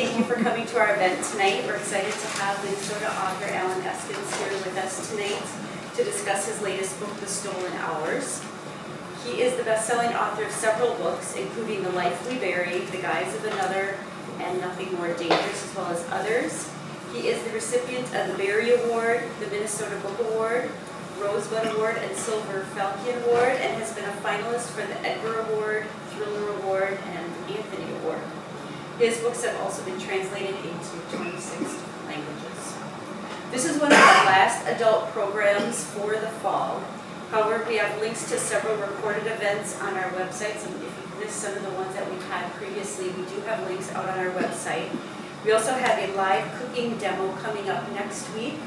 Thank you for coming to our event tonight. We're excited to have Minnesota author Eskens here with us tonight to discuss his latest book, The Stolen Hours. He is the best-selling author of several books, including The Life We Bury, The Guise of Another, and Nothing More Dangerous, as well as others. He is the recipient of the Barry Award, the Minnesota Book Award, Rosebud Award, and Silver Falcon Award, and has been a finalist for the Edgar Award, Thriller Award, and Anthony Award. His books have also been translated into 26 languages. This is one of our last adult programs for the fall. However, we have links to several recorded events on our website. So if you've missed some of the ones that we've had previously, we do have links out on our website. We also have a live cooking demo coming up next week.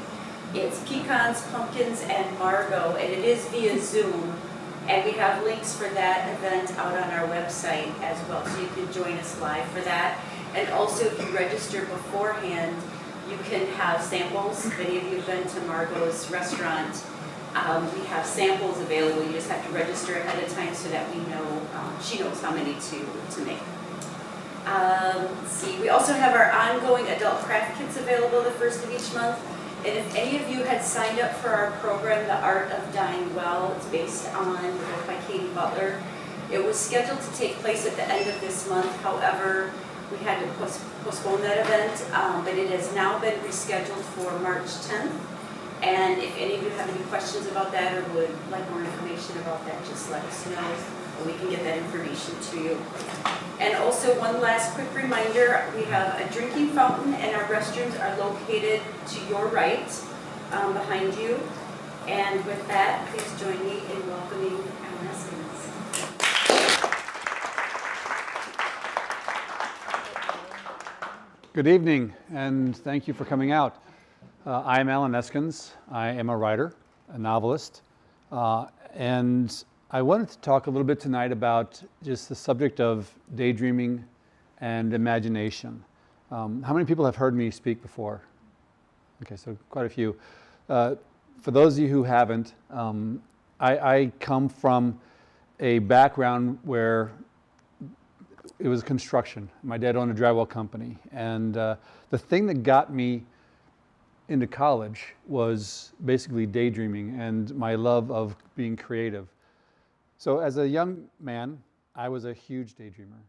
It's pecans, pumpkins, and Margot, and it is via Zoom. And we have links for that event out on our website as well, so you can join us live for that. And also, if you register beforehand, you can have samples. If any of you have been to Margot's restaurant, we have samples available. You just have to register ahead of time so that we know, she knows how many to make. Let's see, we also have our ongoing adult craft kits available the first of each month. And if any of you had signed up for our program, The Art of Dying Well, it's based on the book by Katie Butler. It was scheduled to take place at the end of this month. However, we had to postpone that event, but it has now been rescheduled for March 10th. And if any of you have any questions about that or would like more information about that, just let us know, and we can get that information to you. And also, one last quick reminder, we have a drinking fountain and our restrooms are located to your right, behind you. And with that, please join me in welcoming Eskens. Good evening, and thank you for coming out. I'm Eskens. I am a writer, a novelist, and I wanted to talk a little bit tonight about just the subject of daydreaming and imagination. How many people have heard me speak before? Okay, so quite a few. For those of you who haven't, I come from a background where it was construction. My dad owned a drywall company, and the thing that got me into college was basically daydreaming and my love of being creative. So as a young man, I was a huge daydreamer,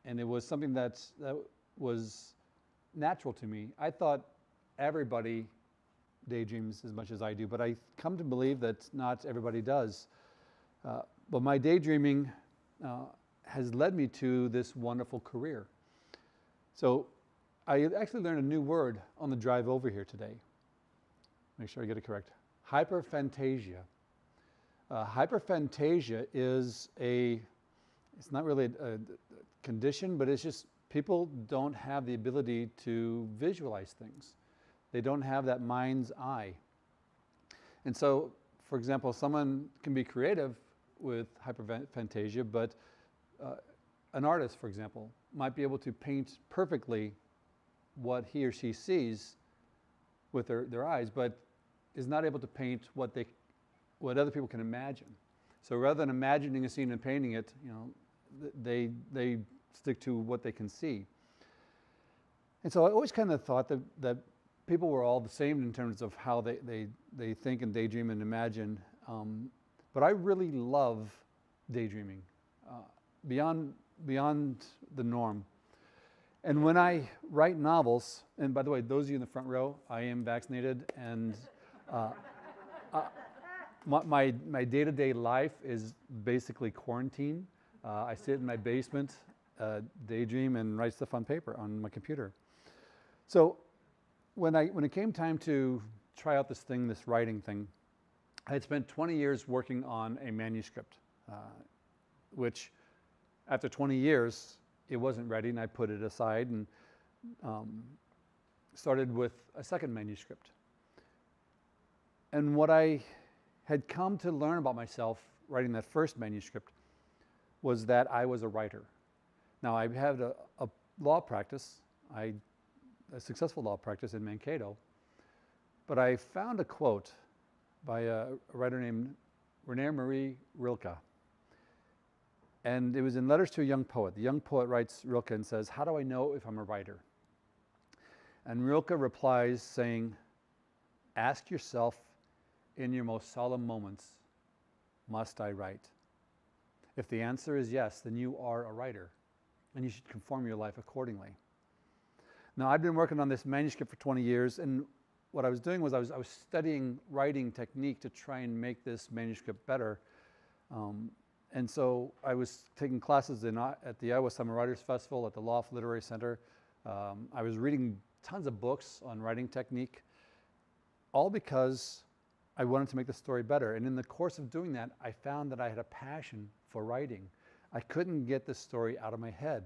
and it was something that was natural to me. I thought everybody daydreams as much as I do, but I come to believe that not everybody does. But my daydreaming has led me to this wonderful career. So I actually learned a new word on the drive over here today. Make sure I get it correct. Hyperfantasia. Hyperfantasia is it's not really a condition, but it's just people don't have the ability to visualize things. They don't have that mind's eye. And so, for example, someone can be creative with hyperfantasia, but an artist, for example, might be able to paint perfectly what he or she sees with their eyes, but is not able to paint what other people can imagine. So rather than imagining a scene and painting it, they stick to what they can see. And so I always kind of thought that people were all the same in terms of how they think and daydream and imagine. But I really love daydreaming beyond the norm. And when I write novels, and by the way, those of you in the front row, I am vaccinated, and my day-to-day life is basically quarantine. I sit in my basement, daydream, and write stuff on paper on my computer. So when it came time to try out this writing thing, I had spent 20 years working on a manuscript, which after 20 years, it wasn't ready, and I put it aside and started with a second manuscript. And what I had come to learn about myself writing that first manuscript was that I was a writer. Now, I had a law practice, a successful law practice in Mankato, but I found a quote by a writer named Renee Marie Rilke. And it was in Letters to a Young Poet. The young poet writes Rilke and says, "How do I know if I'm a writer?" And Rilke replies saying, ask yourself in your most solemn moments, must I write? If the answer is yes, then you are a writer, and you should conform your life accordingly. Now, I've been working on this manuscript for 20 years, and what I was doing was I was studying writing technique to try and make this manuscript better. And so I was taking classes at the Iowa Summer Writers Festival, at the Loft Literary Center. I was reading tons of books on writing technique, all because I wanted to make the story better. And in the course of doing that, I found that I had a passion for writing. I couldn't get this story out of my head.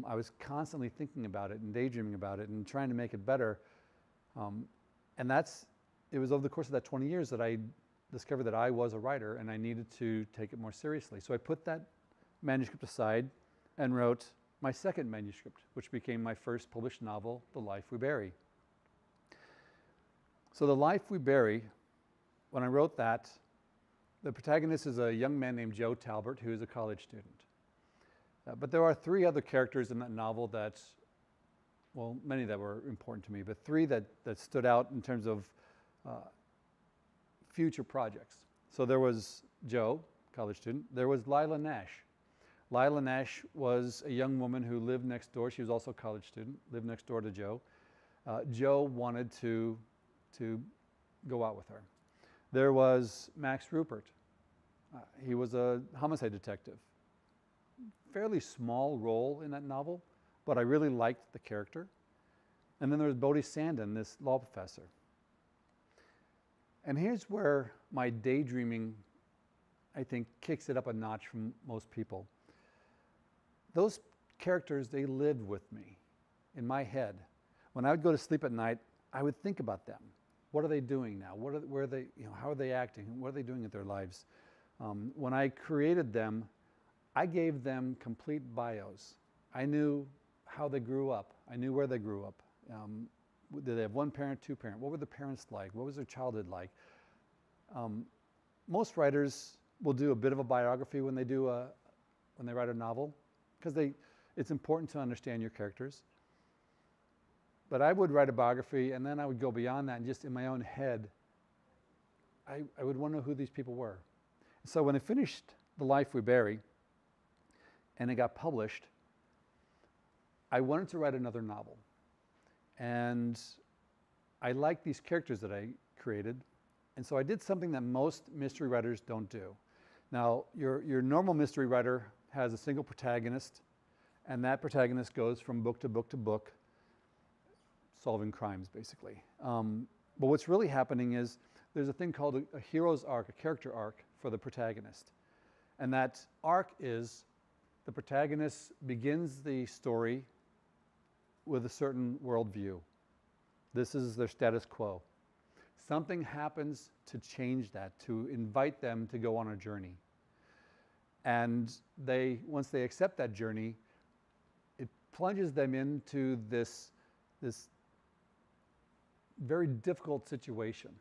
I was constantly thinking about it and daydreaming about it and trying to make it better. And it was over the course of that 20 years that I discovered that I was a writer and I needed to take it more seriously. So I put that manuscript aside and wrote my second manuscript, which became my first published novel, The Life We Bury. So The Life We Bury, when I wrote that, the protagonist is a young man named Joe Talbert, who is a college student. But there are three other characters in that novel that, well, many that were important to me, but three that stood out in terms of future projects. So there was Joe, college student. There was Lila Nash. Lila Nash was a young woman who lived next door. She was also a college student, lived next door to Joe. Joe wanted to go out with her. There was Max Rupert. He was a homicide detective. Fairly small role in that novel, but I really liked the character. And then there was Bodhi Sandin, this law professor. And here's where my daydreaming, I think, kicks it up a notch from most people. Those characters, they lived with me in my head. When I would go to sleep at night, I would think about them. What are they doing now? Where are they, how are they acting? What are they doing with their lives? When I created them, I gave them complete bios. I knew how they grew up. I knew where they grew up. Did they have one parent, two parent? What were the parents like? What was their childhood like? Most writers will do a bit of a biography when they write a novel, because it's important to understand your characters. But I would write a biography, and then I would go beyond that, and just in my own head, I would want to know who these people were. So when I finished The Life We Bury, and it got published, I wanted to write another novel. And I liked these characters that I created, and so I did something that most mystery writers don't do. Now, your normal mystery writer has a single protagonist, and that protagonist goes from book to book to book, solving crimes, basically. But what's really happening is there's a thing called a hero's arc, a character arc for the protagonist. And that arc is the protagonist begins the story with a certain worldview. This is their status quo. Something happens to change that, to invite them to go on a journey. And once they accept that journey, it plunges them into this very difficult situation,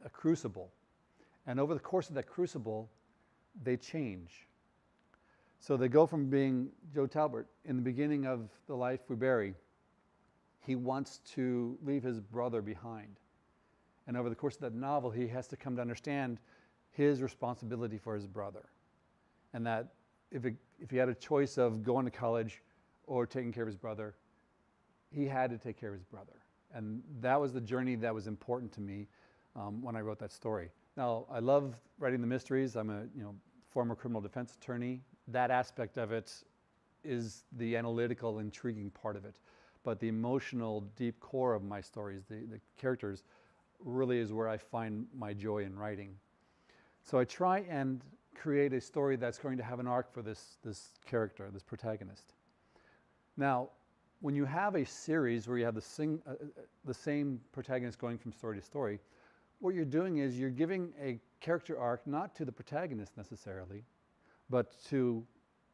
a crucible. And over the course of that crucible, they change. So they go from being Joe Talbert in the beginning of The Life We Bury. He wants to leave his brother behind. And over the course of that novel, he has to come to understand his responsibility for his brother. And that if he had a choice of going to college or taking care of his brother, he had to take care of his brother. And that was the journey that was important to me when I wrote that story. Now, I love writing the mysteries. I'm a former criminal defense attorney. That aspect of it is the analytical, intriguing part of it. But the emotional, deep core of my stories, the characters, really is where I find my joy in writing. So I try and create a story that's going to have an arc for this character, this protagonist. Now, when you have a series where you have the same protagonist going from story to story, what you're doing is you're giving a character arc not to the protagonist necessarily, but to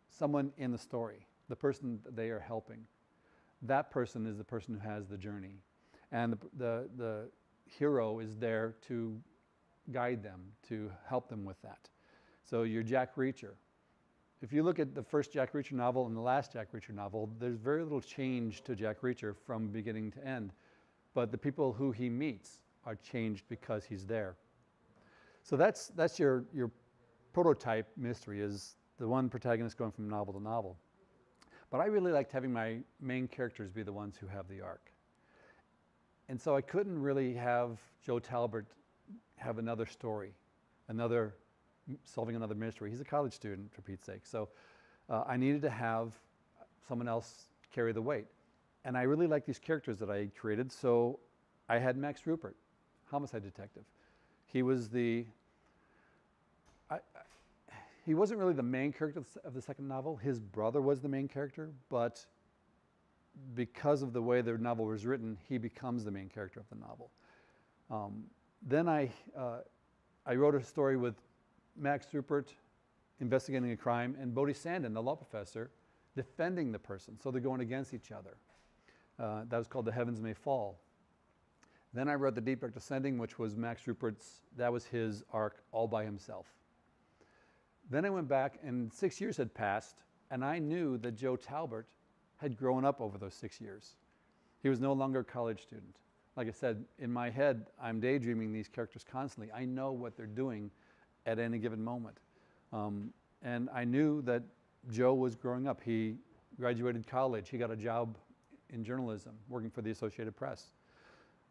someone in the story, the person that they are helping. That person is the person who has the journey. And the hero is there to guide them, to help them with that. So you're Jack Reacher. if you look at the first Jack Reacher novel and the last Jack Reacher novel, there's very little change to Jack Reacher from beginning to end. But the people who he meets are changed because he's there. So that's your prototype mystery, is the one protagonist going from novel to novel. But I really liked having my main characters be the ones who have the arc. And so I couldn't really have Joe Talbot have another story, solving another mystery. He's a college student, for Pete's sake. So I needed to have someone else carry the weight. And I really liked these characters that I created, so I had Max Rupert, homicide detective. He was he wasn't really the main character of the second novel. His brother was the main character, but because of the way the novel was written, he becomes the main character of the novel. Then I wrote a story with Max Rupert investigating a crime and Bodhi Sandin, the law professor, defending the person. So they're going against each other. That was called The Heavens May Fall. Then I wrote The Deep Dark Descending, which was Max Rupert's, that was his arc all by himself. Then I went back and 6 years had passed, and I knew that Joe Talbot had grown up over those 6 years. He was no longer a college student. Like I said, in my head, I'm daydreaming these characters constantly. I know what they're doing at any given moment. And I knew that Joe was growing up. He graduated college. He got a job in journalism, working for the Associated Press.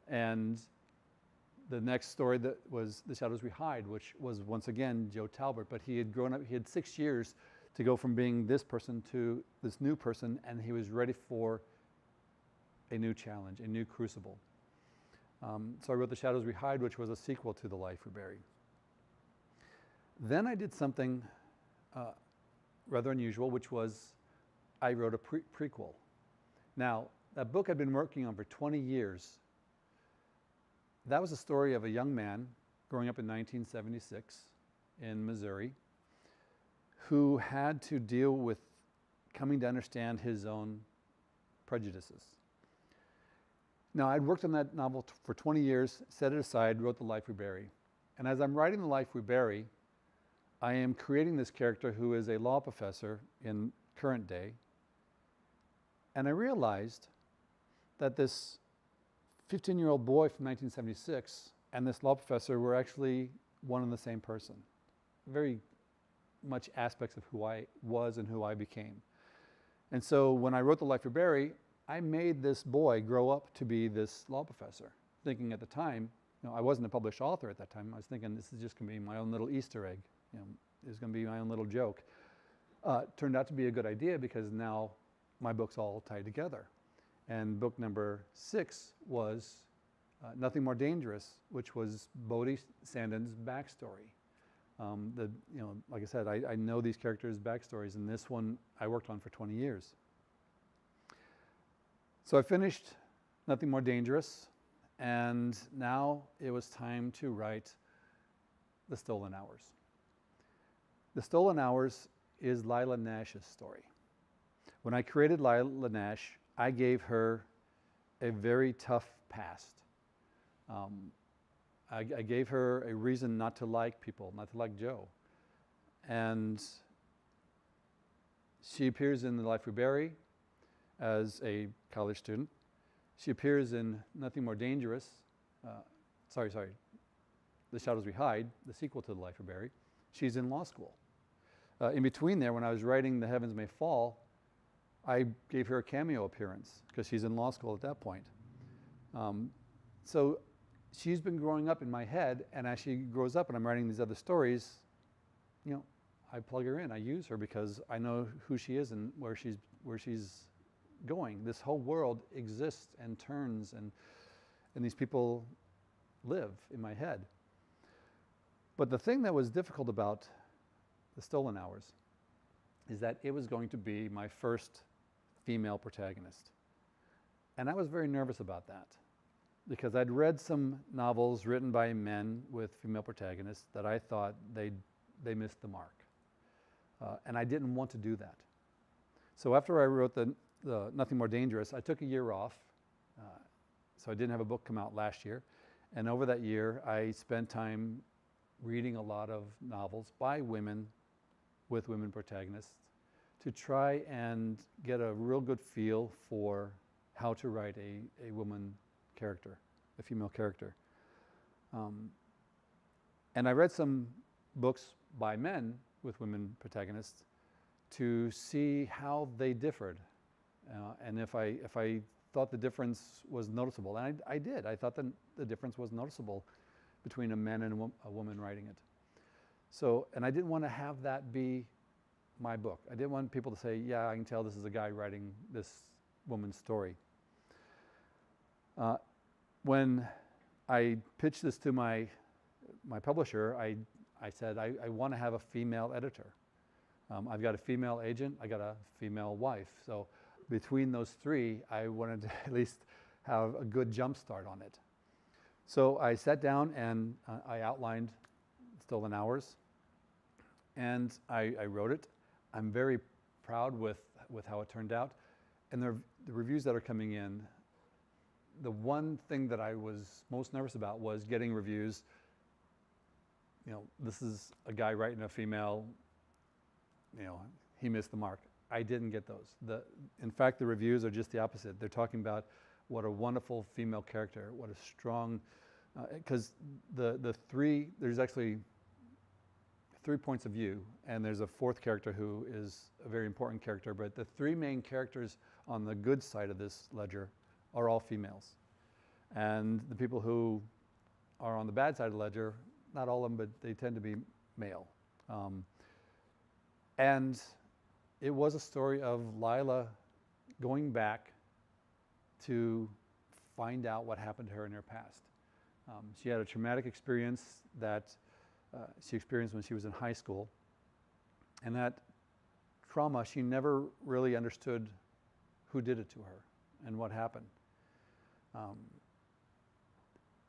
And the next story that was The Shadows We Hide, which was once again Joe Talbot, but he had grown up, he had 6 years to go from being this person to this new person, and he was ready for a new challenge, a new crucible. So I wrote The Shadows We Hide, which was a sequel to The Life We Bury. Then I did something rather unusual, which was I wrote a prequel. Now, that book I'd been working on for 20 years. That was a story of a young man growing up in 1976 in Missouri who had to deal with coming to understand his own prejudices. Now, I'd worked on that novel for 20 years, set it aside, wrote The Life We Bury. And as I'm writing The Life We Bury, I am creating this character who is a law professor in current day. And I realized that this 15-year-old boy from 1976 and this law professor were actually one and the same person. Very much aspects of who I was and who I became. And so when I wrote The Life We Bury, I made this boy grow up to be this law professor, thinking at the time, I wasn't a published author at that time. I was thinking this is just going to be my own little Easter egg. It's going to be my own little joke. Turned out to be a good idea because now my books all tied together. And book number 6 was Nothing More Dangerous, which was Bodhi Sandin's backstory. Like I said, I know these characters' backstories, and this one I worked on for 20 years. So I finished Nothing More Dangerous, and now it was time to write The Stolen Hours. The Stolen Hours is Lila Nash's story. When I created Lila Nash, I gave her a very tough past. I gave her a reason not to like people, not to like Joe. And she appears in The Life We Bury as a college student. She appears in Nothing More Dangerous, The Shadows We Hide, the sequel to The Life We Bury. She's in law school. In between there, when I was writing The Heavens May Fall, I gave her a cameo appearance because she's in law school at that point. So she's been growing up in my head, and as she grows up and I'm writing these other stories, I plug her in, I use her because I know who she is and where she's going. This whole world exists and turns, and these people live in my head. But the thing that was difficult about The Stolen Hours is that it was going to be my first female protagonist. And I was very nervous about that because I'd read some novels written by men with female protagonists that I thought they missed the mark. And I didn't want to do that. So after I wrote the Nothing More Dangerous, I took a year off. So I didn't have a book come out last year. And over that year, I spent time reading a lot of novels by women with women protagonists to try and get a real good feel for how to write a woman character, a female character. And I read some books by men with women protagonists to see how they differed, and if I thought the difference was noticeable, and I did. I thought that the difference was noticeable between a man and a woman writing it. So, and I didn't want to have that be my book. I didn't want people to say, yeah, I can tell this is a guy writing this woman's story. When I pitched this to my publisher, I said, I want to have a female editor. I've got a female agent, I got a female wife. So between those three, I wanted to at least have a good jump start on it. So I sat down and I outlined Stolen Hours, and I wrote it. I'm very proud with how it turned out. And the reviews that are coming in, the one thing that I was most nervous about was getting reviews. You know, this is a guy writing a female, you know, he missed the mark. I didn't get those. In fact, the reviews are just the opposite. They're talking about what a wonderful female character, what a strong, because there's actually 3 points of view, and there's a fourth character who is a very important character, but the three main characters on the good side of this ledger are all females. And the people who are on the bad side of the ledger, not all of them, but they tend to be male. And it was a story of Lila going back to find out what happened to her in her past. She had a traumatic experience that she experienced when she was in high school. And that trauma, she never really understood who did it to her and what happened.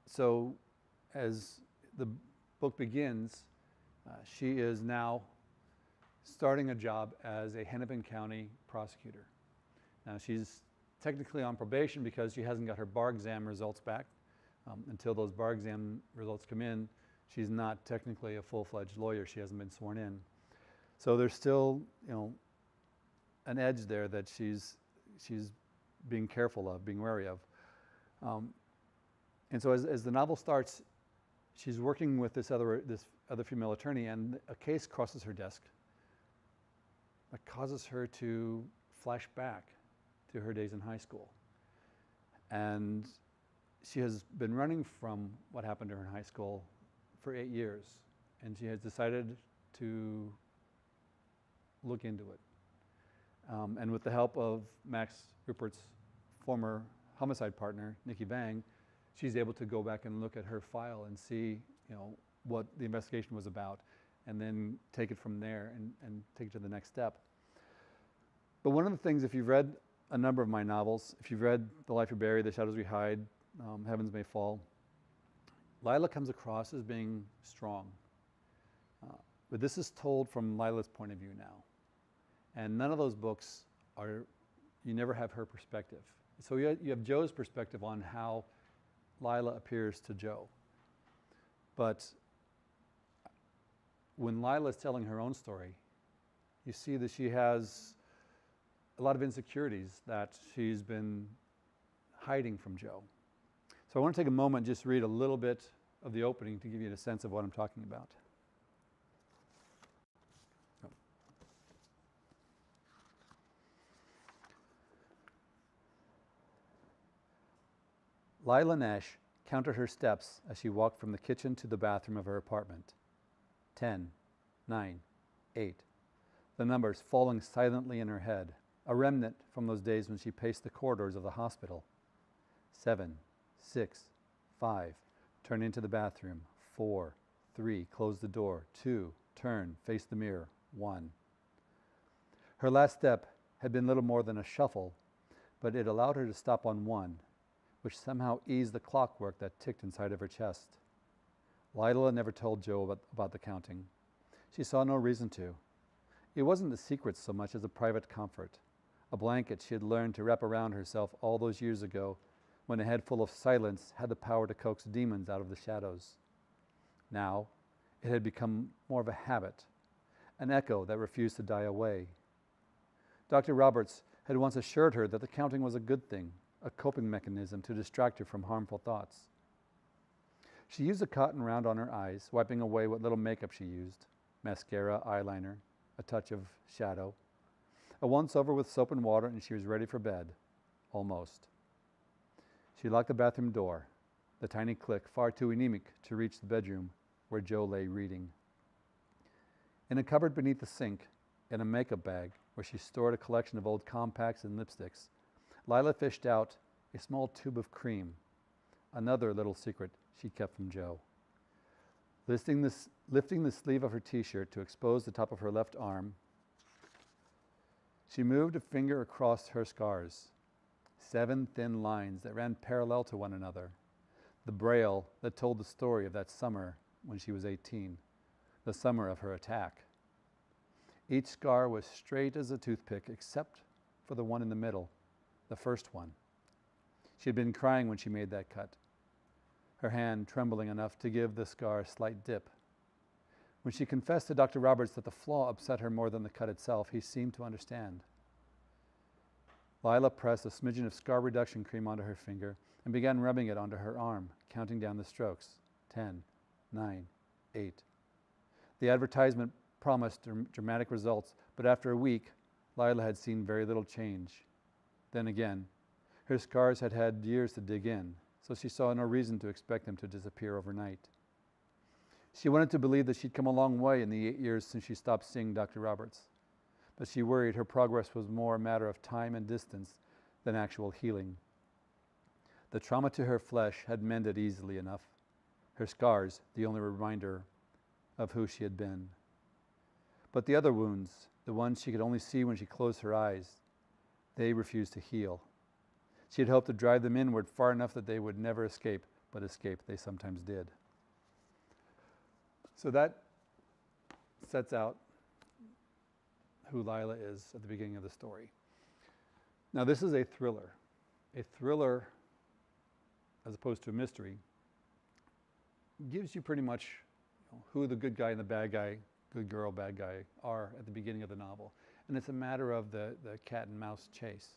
So as the book begins, she is now starting a job as a Hennepin County prosecutor. Now she's technically on probation because she hasn't got her bar exam results back. Until those bar exam results come in, she's not technically a full-fledged lawyer. She hasn't been sworn in. So there's still, you know, an edge there that she's being careful of, being wary of. And so as the novel starts, she's working with this other female attorney, and a case crosses her desk that causes her to flash back to her days in high school. And she has been running from what happened to her in high school for 8 years, and she has decided to look into it. And with the help of Max Rupert's former homicide partner, Nikki Vang, she's able to go back and look at her file and see, you know, what the investigation was about, and then take it from there and take it to the next step. But one of the things, if you've read a number of my novels, if you've read The Life You Bury, The Shadows We Hide, Heavens May Fall, Lila comes across as being strong. But this is told from Lila's point of view now. And none of those books you never have her perspective. So you have Joe's perspective on how Lila appears to Joe. But when Lila is telling her own story, you see that she has a lot of insecurities that she's been hiding from Joe. So I want to take a moment and just read a little bit of the opening to give you a sense of what I'm talking about. Lila Nash counted her steps as she walked from the kitchen to the bathroom of her apartment. 10, 9, 8. The numbers falling silently in her head, a remnant from those days when she paced the corridors of the hospital. 7, 6, 5. Turn into the bathroom. 4, 3. Close the door. 2. Turn. Face the mirror. 1. Her last step had been little more than a shuffle, but it allowed her to stop on 1, which somehow eased the clockwork that ticked inside of her chest. Lila never told Joe about the counting. She saw no reason to. It wasn't a secret so much as a private comfort, a blanket she had learned to wrap around herself all those years ago when a head full of silence had the power to coax demons out of the shadows. Now, it had become more of a habit, an echo that refused to die away. Dr. Roberts had once assured her that the counting was a good thing, a coping mechanism to distract her from harmful thoughts. She used a cotton round on her eyes, wiping away what little makeup she used, mascara, eyeliner, a touch of shadow. A once-over with soap and water, and she was ready for bed, almost. She locked the bathroom door, the tiny click far too anemic to reach the bedroom where Joe lay reading. In a cupboard beneath the sink, in a makeup bag where she stored a collection of old compacts and lipsticks, Lila fished out a small tube of cream, another little secret she kept from Joe. Lifting the sleeve of her t-shirt to expose the top of her left arm, she moved a finger across her scars, 7 thin lines that ran parallel to one another, the braille that told the story of that summer when she was 18, the summer of her attack. Each scar was straight as a toothpick except for the one in the middle, the first one. She had been crying when she made that cut, her hand trembling enough to give the scar a slight dip. When she confessed to Dr. Roberts that the flaw upset her more than the cut itself, he seemed to understand. Lila pressed a smidgen of scar reduction cream onto her finger and began rubbing it onto her arm, counting down the strokes. 10, 9, 8. The advertisement promised dramatic results, but after a week, Lila had seen very little change. Then again, her scars had had years to dig in, so she saw no reason to expect them to disappear overnight. She wanted to believe that she'd come a long way in the 8 years since she stopped seeing Dr. Roberts, but she worried her progress was more a matter of time and distance than actual healing. The trauma to her flesh had mended easily enough, her scars the only reminder of who she had been. But the other wounds, the ones she could only see when she closed her eyes, they refused to heal. She had hoped to drive them inward far enough that they would never escape, but escape they sometimes did. So that sets out who Lila is at the beginning of the story. Now this is a thriller. A thriller, as opposed to a mystery, gives you pretty much who the good guy and the bad guy, good girl, bad guy are at the beginning of the novel. And it's a matter of the cat and mouse chase.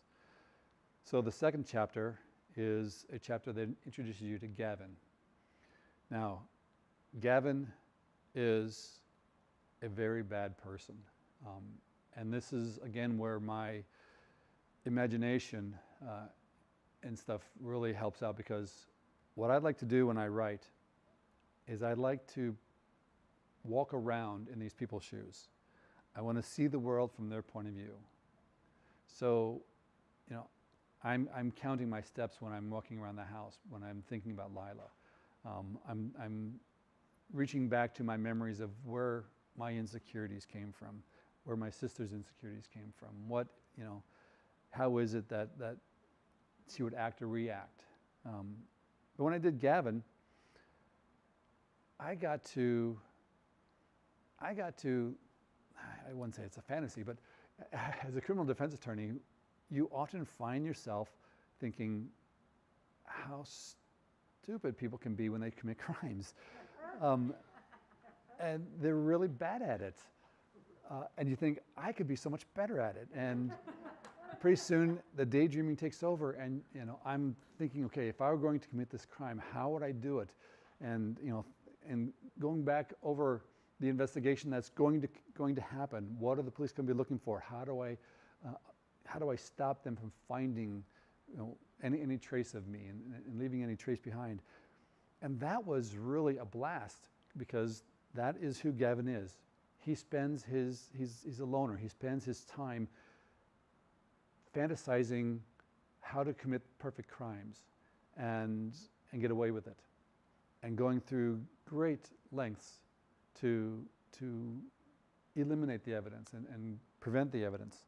So the second chapter is a chapter that introduces you to Gavin. Now, Gavin is a very bad person. And this is, again, where my imagination and stuff really helps out, because what I'd like to do when I write is I'd like to walk around in these people's shoes. I want to see the world from their point of view. So, I'm counting my steps when I'm walking around the house, when I'm thinking about Lila. I'm reaching back to my memories of where my insecurities came from, where my sister's insecurities came from. How is it that she would act or react? But when I did Gavin, I got to, I wouldn't say it's a fantasy, but as a criminal defense attorney, you often find yourself thinking how stupid people can be when they commit crimes. And they're really bad at it. And you think, I could be so much better at it. And pretty soon the daydreaming takes over, and I'm thinking, okay, if I were going to commit this crime, how would I do it? And and going back over the investigation that's going to happen. What are the police going to be looking for? How do I stop them from finding any trace of me and leaving any trace behind? And that was really a blast, because that is who Gavin is. He spends he's a loner. He spends his time fantasizing how to commit perfect crimes and get away with it, and going through great lengths to eliminate the evidence and prevent the evidence.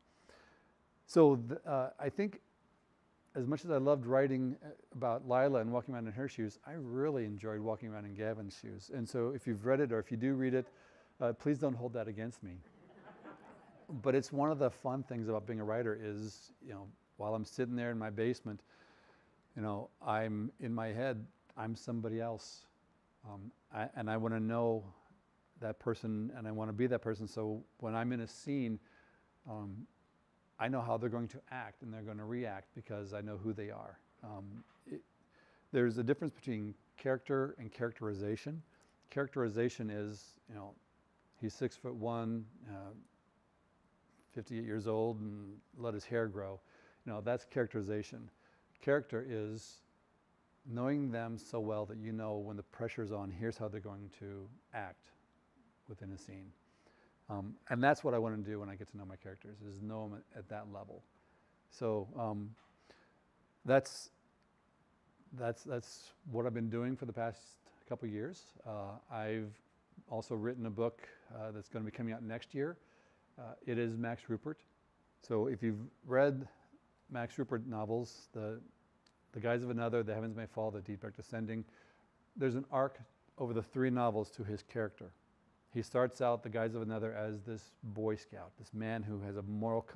So I think, as much as I loved writing about Lila and walking around in her shoes, I really enjoyed walking around in Gavin's shoes. And so if you've read it, or if you do read it, please don't hold that against me. But it's one of the fun things about being a writer is, while I'm sitting there in my basement, I'm in my head, I'm somebody else. And I want to know that person and I want to be that person. So when I'm in a scene, I know how they're going to act and they're going to react because I know who they are. There's a difference between character and characterization. Characterization is, he's 6'1", 58 years old and let his hair grow. That's characterization. Character is knowing them so well that you know when the pressure's on, here's how they're going to act within a scene. And that's what I want to do when I get to know my characters, is know them at that level. So that's what I've been doing for the past couple of years. I've also written a book that's going to be coming out next year. It is Max Rupert. So if you've read Max Rupert novels, the Guise of Another, The Heavens May Fall, The Deep Dark Descending, there's an arc over the 3 novels to his character. He starts out The Guise of Another as this Boy Scout, this man who has a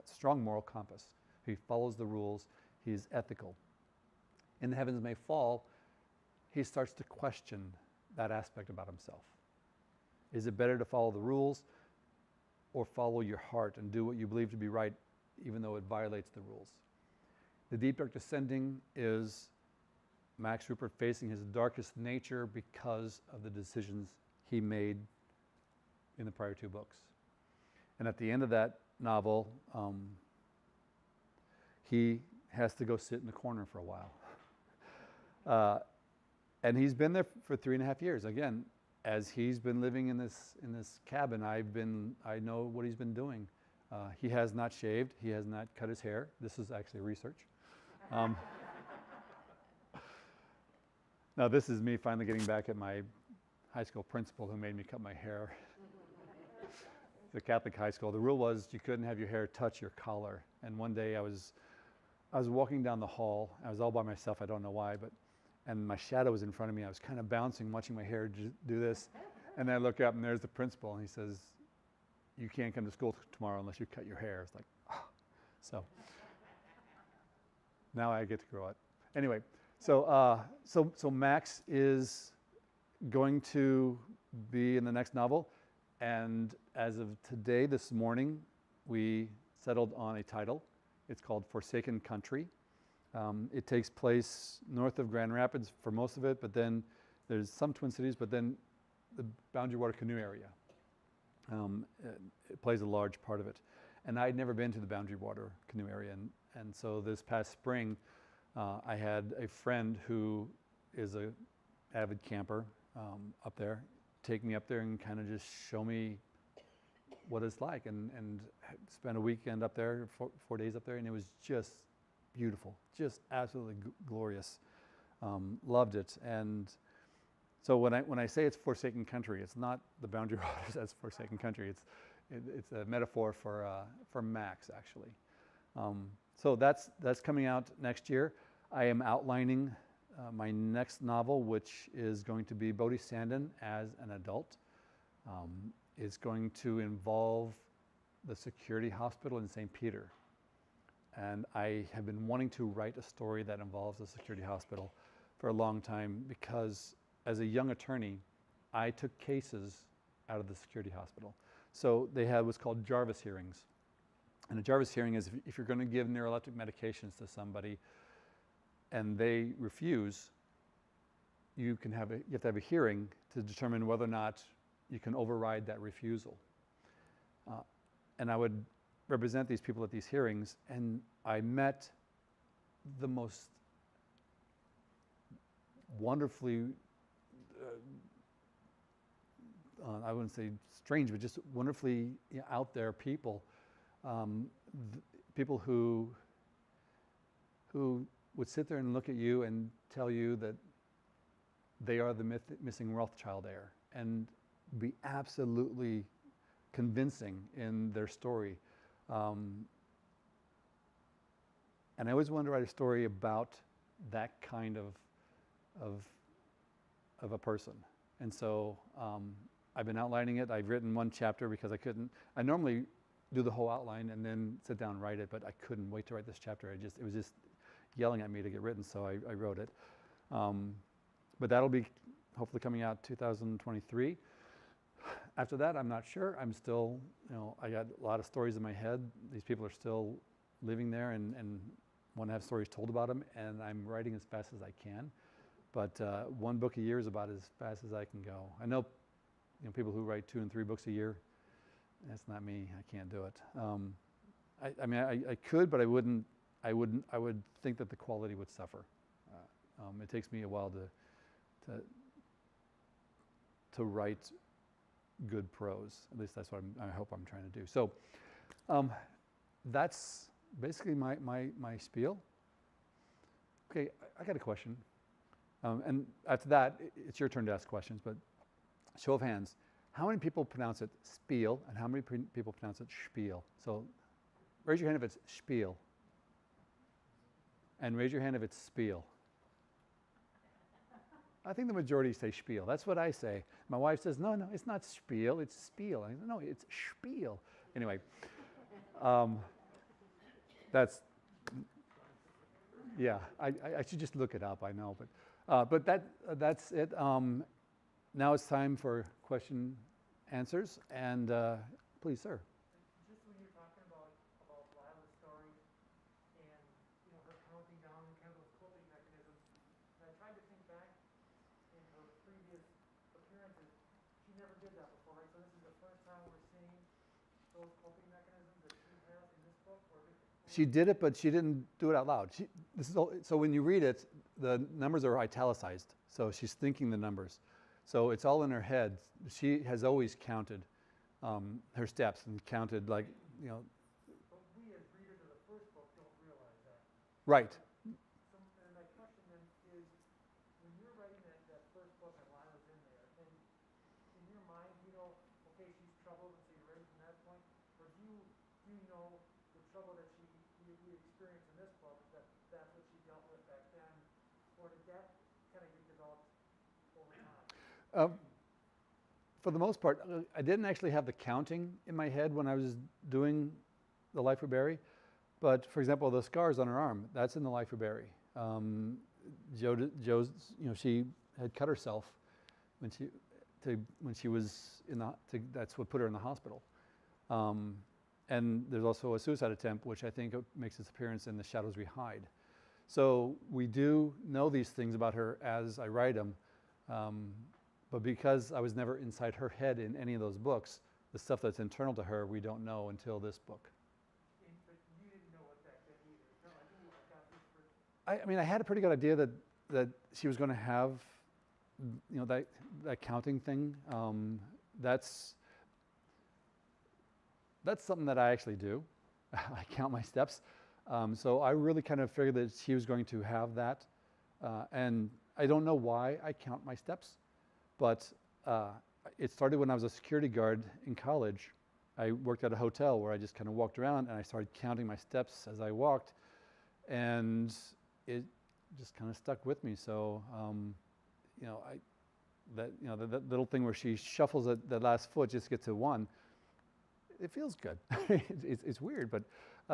strong moral compass. He follows the rules, he's ethical. In The Heavens May Fall, he starts to question that aspect about himself. Is it better to follow the rules or follow your heart and do what you believe to be right, even though it violates the rules? The Deep Dark Descending is Max Rupert facing his darkest nature because of the decisions he made in the prior 2 books. And at the end of that novel, he has to go sit in the corner for a while. And he's been there for 3.5 years. Again, as he's been living in this cabin, I know what he's been doing. He has not shaved. He has not cut his hair. This is actually research. Now this is me finally getting back at my high school principal who made me cut my hair. The Catholic high school. The rule was you couldn't have your hair touch your collar. And one day I was walking down the hall. I was all by myself. I don't know why, and my shadow was in front of me. I was kind of bouncing, watching my hair do this. And then I look up and there's the principal and he says, "You can't come to school tomorrow unless you cut your hair." It's like, oh. So now I get to grow it. Anyway, so Max is going to be in the next novel. And as of today, this morning, we settled on a title. It's called Forsaken Country. It takes place north of Grand Rapids for most of it, but then there's some Twin Cities, but then the Boundary Water Canoe area. It plays a large part of it. And I'd never been to the Boundary Water Canoe area. And so this past spring, I had a friend who is an avid camper up there, take me up there and kind of just show me what it's like, and spent a weekend up there, 4 days up there, and it was just beautiful, just absolutely glorious. Loved it. And so when I say it's Forsaken Country, it's not the Boundary Waters that's Forsaken Country. It's a metaphor for Max, actually. So that's coming out next year. I am outlining my next novel, which is going to be Bodhi Sandin as an adult. It's going to involve the security hospital in St. Peter. And I have been wanting to write a story that involves a security hospital for a long time because as a young attorney, I took cases out of the security hospital. So they had what's called Jarvis Hearings. And a Jarvis hearing is if you're going to give neuroleptic medications to somebody and they refuse, you have to have a hearing to determine whether or not you can override that refusal. And I would represent these people at these hearings, and I met the most wonderfully, I wouldn't say strange, but just wonderfully out there people, people who would sit there and look at you and tell you that they are the missing Rothschild heir, and be absolutely convincing in their story. And I always wanted to write a story about that kind of a person. And so I've been outlining it. I've written 1 chapter because I normally do the whole outline and then sit down and write it, but I couldn't wait to write this chapter. It was just yelling at me to get written, so I wrote it. But that'll be hopefully coming out 2023. After that, I'm not sure. I'm still, I got a lot of stories in my head. These people are still living there and want to have stories told about them, and I'm writing as fast as I can. But one book a year is about as fast as I can go. I know, people who write 2 and 3 books a year. That's not me. I can't do it. I could, but I wouldn't. I would think that the quality would suffer. It takes me a while to write good prose. At least that's what I hope I'm trying to do. So that's basically my spiel. Okay, I got a question. And after that, it's your turn to ask questions, but show of hands. How many people pronounce it spiel and how many people pronounce it spiel? So raise your hand if it's spiel. And raise your hand if it's spiel. I think the majority say spiel. That's what I say. My wife says, no, it's not spiel, it's spiel. I say, no, it's spiel. Anyway, that's, yeah, I should just look it up, I know. But that's it. Now it's time for question answers. And please, sir. Just when you're talking about Lila's story and her counting down and kind of those coping mechanisms, and I tried to think back in her previous appearances, she never did that before, right? So this is the first time we're seeing those coping mechanisms that she has in this book? She did it, but she didn't do it out loud. So when you read it, the numbers are italicized. So she's thinking the numbers. So it's all in her head. She has always counted her steps and counted But we as readers of the first book don't realize that. Right. So, and my question then is, when you're writing that first book and Lila's in there, and in your mind, okay, she's troubled, and so you're ready from that point, or do you know the trouble that we experience in this book, that's what she dealt with back then, or did that kind of get developed over time? For the most part, I didn't actually have the counting in my head when I was doing The Life We Bury. But for example, the scars on her arm, that's in The Life We Bury. Joe's, she had cut herself when she was that's what put her in the hospital. And there's also a suicide attempt, which I think makes its appearance in The Shadows We Hide. So we do know these things about her as I write them. But because I was never inside her head in any of those books, the stuff that's internal to her, we don't know until this book. But you didn't know it back then either. No, I got this for... I had a pretty good idea that she was going to have, that counting thing. That's something that I actually do. I count my steps. So I really kind of figured that she was going to have that. And I don't know why I count my steps, but it started when I was a security guard in college. I worked at a hotel where I just kind of walked around and I started counting my steps as I walked, and it just kind of stuck with me. So, that little thing where she shuffles the last foot just to get to 1. It feels good. It's weird, but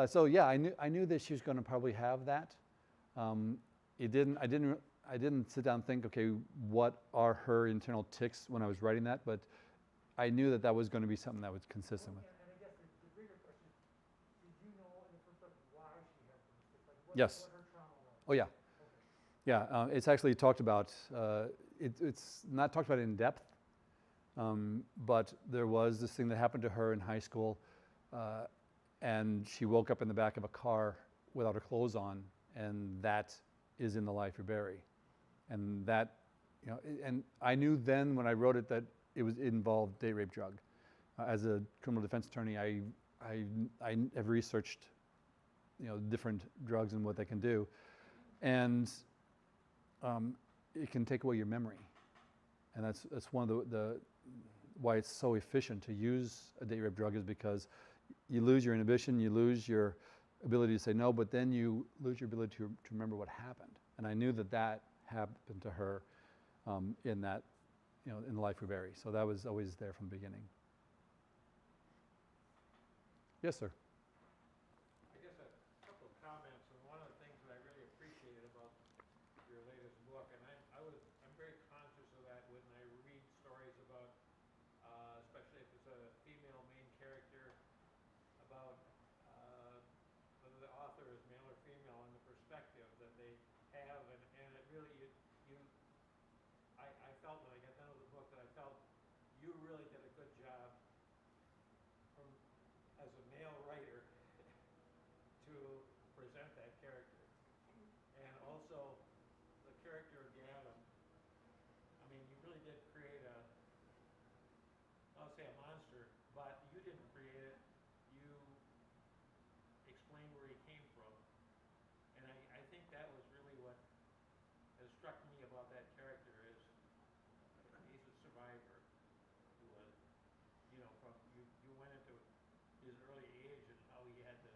so yeah, I knew that she was going to probably have that. I didn't sit down and think, okay, what are her internal tics when I was writing that, but I knew that was going to be something that was consistent with. And I guess the bigger question is, did you know in the first book why she had these tics? Like Yes. What her trauma was? Oh yeah. Okay. Yeah, it's actually talked about. It's not talked about in depth, but there was this thing that happened to her in high school, and she woke up in the back of a car without her clothes on, and that is in The Life We Bury. And that, and I knew then when I wrote it that it involved date, rape, drug. As a criminal defense attorney, I have researched, different drugs and what they can do, and it can take away your memory, and that's one of the why it's so efficient to use a date rape drug, is because you lose your inhibition, you lose your ability to say no, but then you lose your ability to remember what happened. And I knew that happened to her in that, in The Life We Bury. So that was always there from the beginning. Yes, sir. I guess a couple of comments, and one of the things that I really appreciated about your latest book, and I'm very conscious of that when I read stories about, especially you really did a good job from, as a male writer to present that character. And also, the character of Gavin, I mean, you really did create I'll say a monster, but you didn't create it. You explained where he came from. And I think that was really what has struck me about that character is he's a survivor who was, from, you went into his early age and how he had to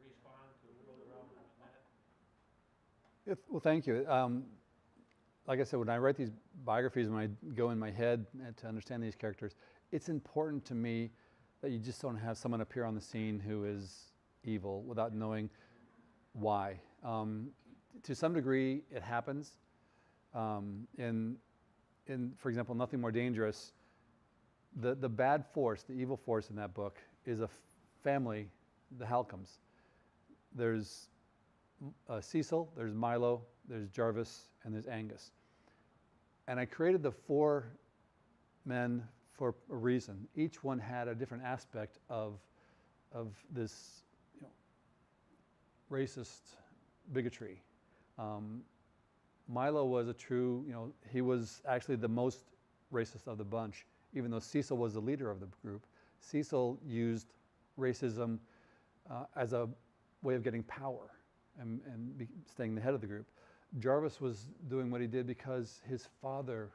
respond to the world around him, and that. Well, thank you. Like I said, when I write these biographies, when I go in my head to understand these characters, it's important to me that you just don't have someone appear on the scene who is evil without knowing why. To some degree, it happens. In, for example, Nothing More Dangerous, the bad force, the evil force in that book is a family, the Halcombs. There's Cecil, there's Milo, there's Jarvis, and there's Angus. And I created the 4 men for a reason. Each one had a different aspect of this, racist bigotry. Milo was a true, he was actually the most racist of the bunch, even though Cecil was the leader of the group. Cecil used racism as a way of getting power and staying the head of the group. Jarvis was doing what he did because his father,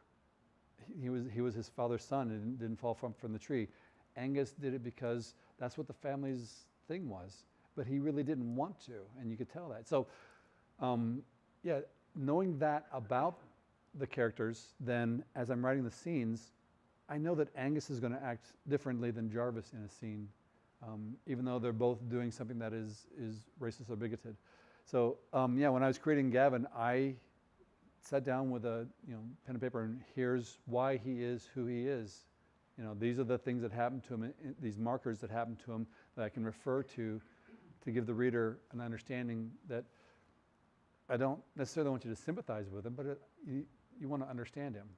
he was his father's son and didn't fall from the tree. Angus did it because that's what the family's thing was, but he really didn't want to, and you could tell that. So, yeah, knowing that about the characters, then as I'm writing the scenes, I know that Angus is going to act differently than Jarvis in a scene, even though they're both doing something that is racist or bigoted. So yeah, when I was creating Gavin, I sat down with a pen and paper, and here's why he is who he is. These are the things that happened to him, these markers that happened to him that I can refer to give the reader an understanding that I don't necessarily want you to sympathize with him, but you want to understand him.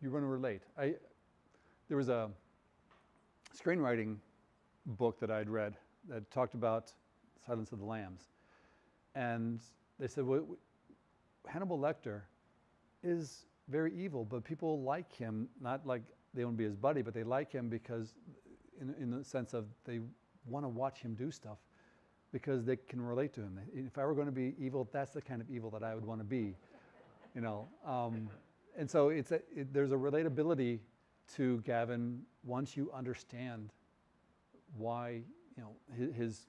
You want to relate. There was a screenwriting book that I'd read that talked about Silence of the Lambs. And they said, well, Hannibal Lecter is very evil, but people like him, not like they want to be his buddy, but they like him because, in the sense of they want to watch him do stuff because they can relate to him. If I were going to be evil, that's the kind of evil that I would want to be, And so there's a relatability to Gavin once you understand why, his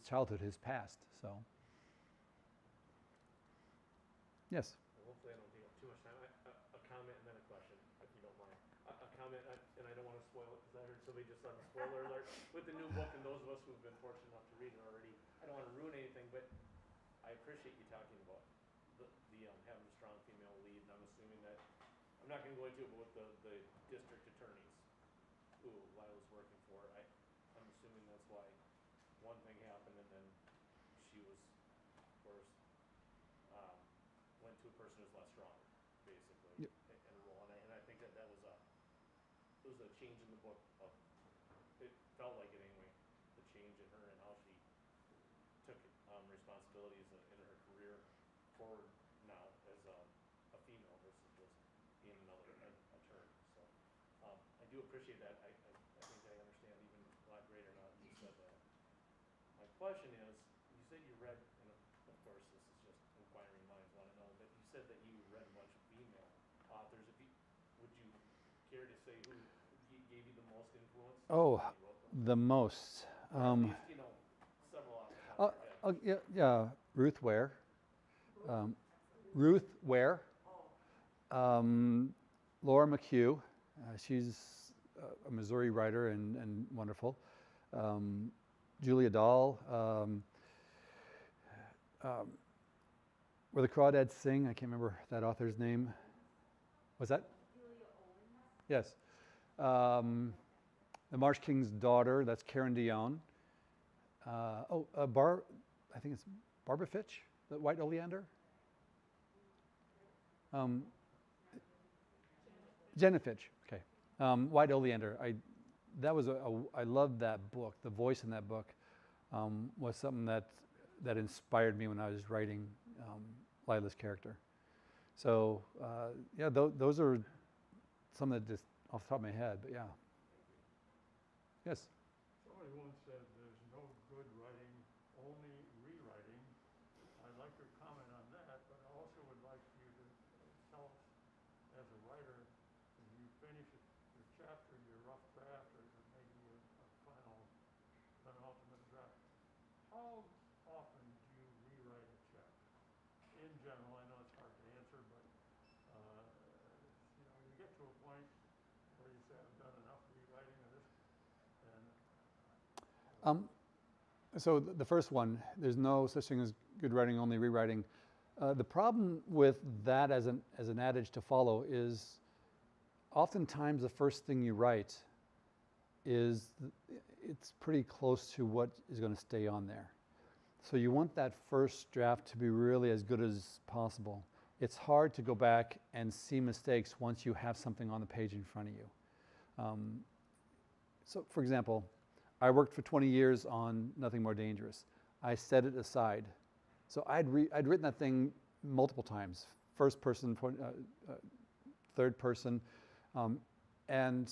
childhood, his past. So. Yes. Hopefully I don't take up too much time. A comment and then a question, if you don't mind. A comment, and I don't want to spoil it because I heard somebody just on the spoiler alert with the new book, and those of us who've been fortunate enough to read it already. I don't want to ruin anything, but I appreciate you talking about the having a strong female lead, and I'm assuming that, I'm not going to go into it, but with the district attorneys who Lila's working for, I'm assuming that's why one thing happened, and then she was, of course, went to a person who's less strong, basically, in a role. And I think that was a change in the book. It felt like it anyway, the change in her and how she took responsibilities in her career forward now as a female versus just being another attorney. So I do appreciate that. I think I understand even a lot greater now that you said that. My question is, you said you read, and of course this is just inquiring minds want to know, but you said that you read a bunch of female authors. Would you care to say who gave you the most influence? Oh, the most. At least, several off the top of your head. Yeah, Ruth Ware. Ruth Ware. Laura McHugh. She's a Missouri writer and wonderful. Julia Dahl. Where the Crawdads Sing. I can't remember that author's name. Was that? Julia Owens. Yes. The Marsh King's Daughter. That's Karen Dion. I think it's Barbara Fitch, the White Oleander. Jenna Fitch. Okay. White Oleander. I loved that book. The voice in that book was something that inspired me when I was writing Lila's character. So yeah, those are some that just off the top of my head. But yeah. Yes. Somebody once said there's no good writing, only rewriting. I'd like your comment on that, but I also would like you to tell us, as a writer, when you finish your chapter, your rough draft, or maybe a final, penultimate draft, how often do you rewrite a chapter? In general, I know it's hard to answer, but you get to a point where you say, I've done enough rewriting of this, and So the first one, there's no such thing as good writing, only rewriting. The problem with that as an adage to follow is oftentimes the first thing you write it's pretty close to what is going to stay on there. So you want that first draft to be really as good as possible. It's hard to go back and see mistakes once you have something on the page in front of you. So for example, I worked for 20 years on Nothing More Dangerous. I set it aside. So I'd written that thing multiple times, first person, third person, and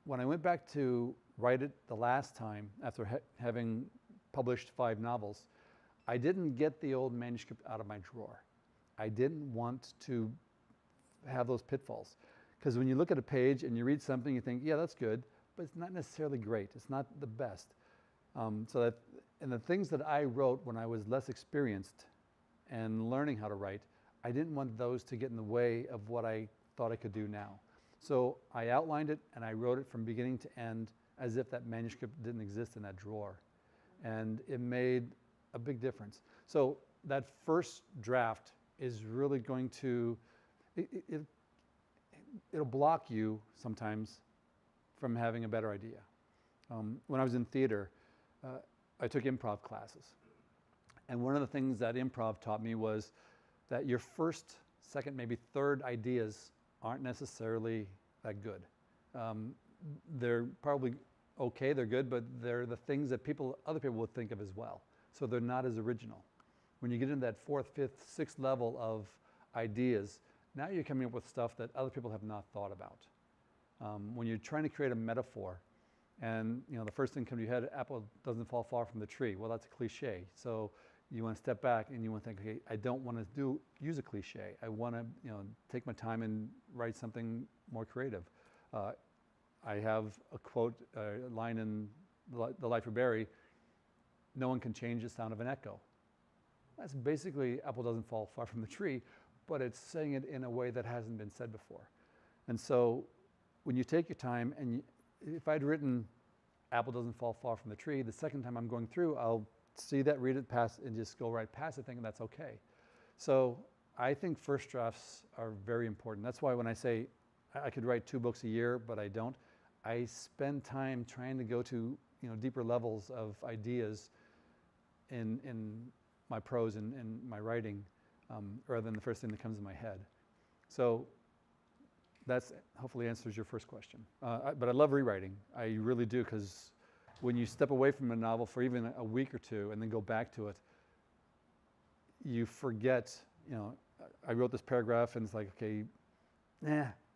when I went back to write it the last time, after having published 5 novels, I didn't get the old manuscript out of my drawer. I didn't want to have those pitfalls. Because when you look at a page and you read something, you think, yeah, that's good, but it's not necessarily great. It's not the best. And the things that I wrote when I was less experienced and learning how to write, I didn't want those to get in the way of what I thought I could do now. So I outlined it and I wrote it from beginning to end as if that manuscript didn't exist in that drawer. And it made a big difference. So that first draft is really going to, it'll block you sometimes from having a better idea. When I was in theater, I took improv classes. And one of the things that improv taught me was that your first, second, maybe third ideas aren't necessarily that good. They're probably okay, they're good, but they're the things that other people would think of as well. So they're not as original. When you get into that 4th, 5th, 6th level of ideas, now you're coming up with stuff that other people have not thought about. When you're trying to create a metaphor, and the first thing comes to your head, apple doesn't fall far from the tree. Well, that's a cliche. So you want to step back and you want to think, okay, I don't want to use a cliche. I want to take my time and write something more creative. I have a quote, a line in The Life of Barry, no one can change the sound of an echo. That's basically apple doesn't fall far from the tree, but it's saying it in a way that hasn't been said before. And so when you take your time, and if I'd written apple doesn't fall far from the tree, the second time I'm going through, I'll see that, read it, pass, and just go right past it, thinking that's okay. So I think first drafts are very important. That's why when I say I could write 2 books a year, but I don't, I spend time trying to go to deeper levels of ideas in my prose and my writing, rather than the first thing that comes in my head. So that's hopefully answers your first question. But I love rewriting. I really do, because when you step away from a novel for even a week or 2 and then go back to it, you forget, I wrote this paragraph and it's like, okay,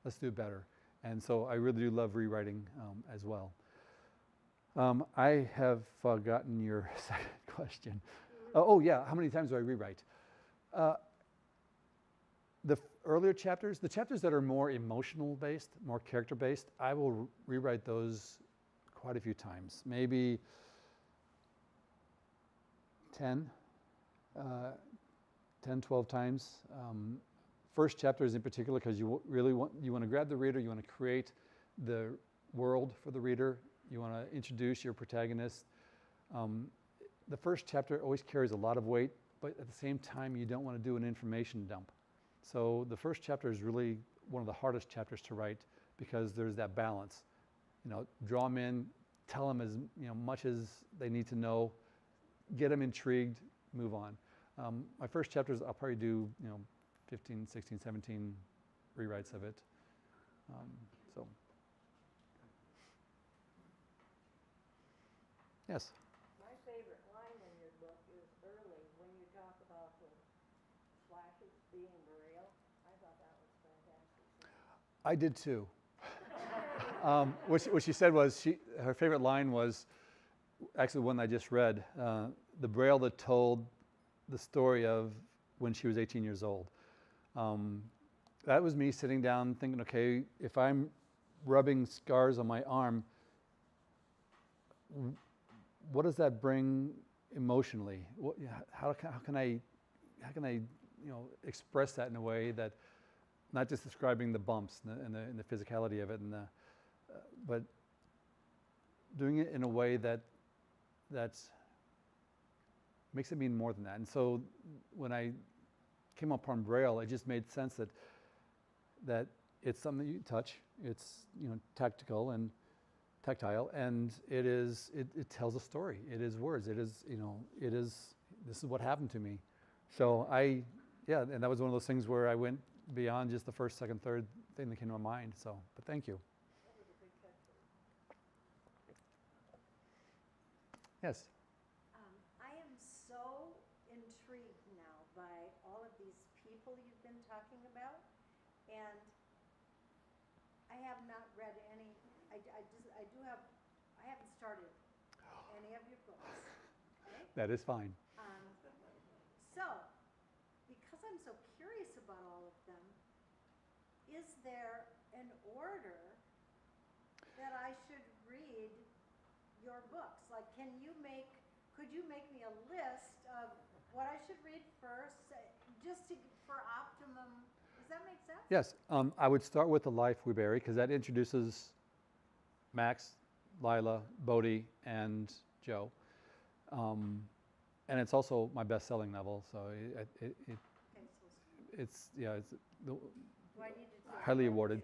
let's do it better. And so I really do love rewriting as well. I have forgotten your second question. Oh yeah, how many times do I rewrite? The earlier chapters, the chapters that are more emotional based, more character based, I will rewrite those quite a few times. Maybe 10, 12 times. First chapters in particular, because you really want to grab the reader, you want to create the world for the reader, you want to introduce your protagonist. The first chapter always carries a lot of weight, but at the same time you don't want to do an information dump. So the first chapter is really one of the hardest chapters to write, because there's that balance. Draw them in, tell them as much as they need to know, get them intrigued, move on. My first chapters, I'll probably do 15, 16, 17 rewrites of it. So, yes, My favorite line in your book is early, when you talk about the slashes being real. I thought that was fantastic. I did too. What she said was her favorite line was actually one I just read, the Braille that told the story of when she was 18 years old. That was me sitting down thinking, okay, if I'm rubbing scars on my arm, what does that bring emotionally? How can I express that in a way that not just describing the bumps and the physicality of it, but doing it in a way that makes it mean more than that. And so when I came upon Braille, it just made sense that it's something that you touch. It's tactile, and it tells a story. It is words. This is what happened to me. So and that was one of those things where I went beyond just the first, second, third thing that came to my mind. So, but thank you. That was a big catch. Yes. I am so intrigued now by all of these people you've been talking about, and I have not read any. I haven't started any of your books. Okay? That is fine. So, because I'm so curious about all of them, is there an order that I should read your books? Like, could you make me a list of what I should read first, for optimum? Does that make sense? Yes. I would start with The Life We Bury because that introduces Max, Lila, Bodhi, and Joe. And it's also my best-selling novel, so it's Do I need to highly awarded.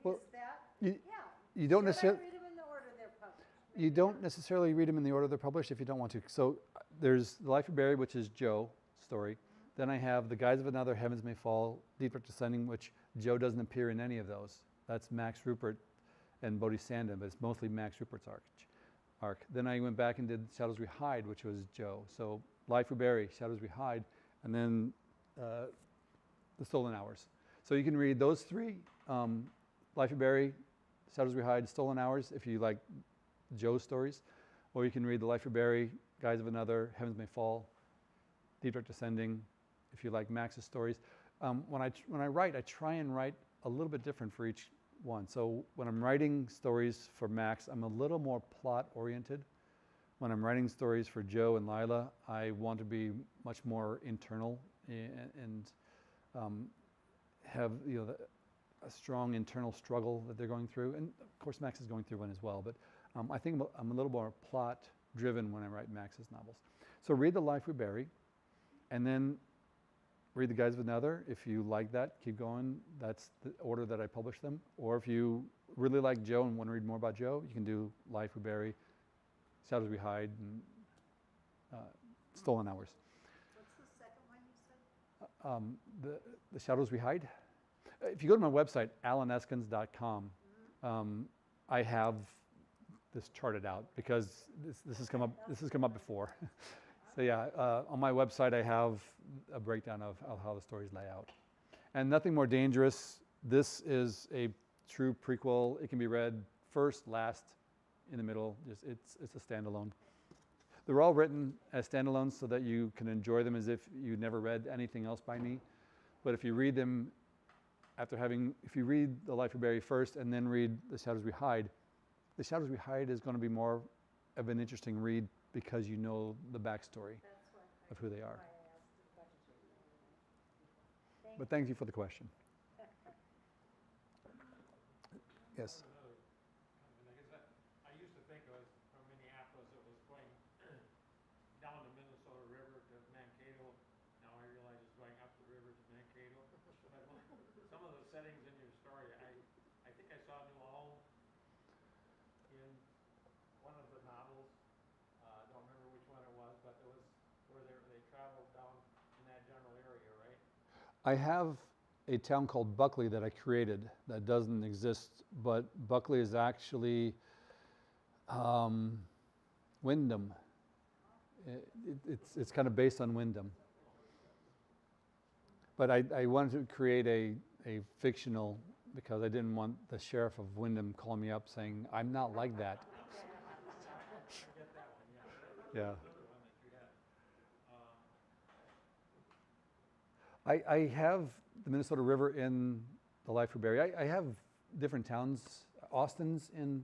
Well, Is that? you Should don't I necessarily read them in the order they're published? you don't necessarily read them in the order they're published if you don't want to. So there's The Life We Bury, which is Joe's story. Then I have The Guise of Another, Heavens May Fall, Deep Dark Descending, which Joe doesn't appear in any of those. That's Max Rupert and Bodhi Sandin, but it's mostly Max Rupert's arc. Then I went back and did Shadows We Hide, which was Joe. So Life We Bury, Shadows We Hide, and then The Stolen Hours. So you can read those three, Life We Bury, Shadows We Hide, Stolen Hours, if you like Joe's stories. Or you can read The Life We Bury, Guise of Another, Heavens May Fall, Deep Dark Descending, if you like Max's stories. When I write, I try and write a little bit different for each one. So when I'm writing stories for Max, I'm a little more plot oriented. When I'm writing stories for Joe and Lila, I want to be much more internal and have a strong internal struggle that they're going through. And of course Max is going through one as well, but I think I'm a little more plot driven when I write Max's novels. So read The Life We Bury, and then read The Guise of Another. If you like that, keep going. That's the order that I publish them. Or if you really like Joe and want to read more about Joe, you can do Life We Bury, Shadows We Hide, and Stolen Hours. What's the second one you said? The Shadows We Hide. If you go to my website, alaneskens.com, I have this charted out because this has come up. This has come up before. So yeah, on my website I have a breakdown of how the stories lay out. And Nothing More Dangerous. This is a true prequel. It can be read first, last, in the middle. It's a standalone. They're all written as standalones so that you can enjoy them as if you never read anything else by me. But if you read them if you read The Life We Bury first and then read The Shadows We Hide, The Shadows We Hide is going to be more of an interesting read because you know the backstory of who they are. But thank you for the question. Yes. I used to think it was from Minneapolis, it was going down the Minnesota River to Mankato. Now I realize it's going up the river to Mankato. But some of the settings in your story, I think I saw New Ulm in one of the novels. I don't remember which one it was, but it was where they traveled down in that general area, right? I have a town called Buckley that I created that doesn't exist, but Buckley is actually Wyndham. It's kind of based on Wyndham. But I wanted to create a fictional, because I didn't want the sheriff of Wyndham calling me up saying, I'm not like that. Yeah. I have the Minnesota River in the Life of Barry. I have different towns. Austin's in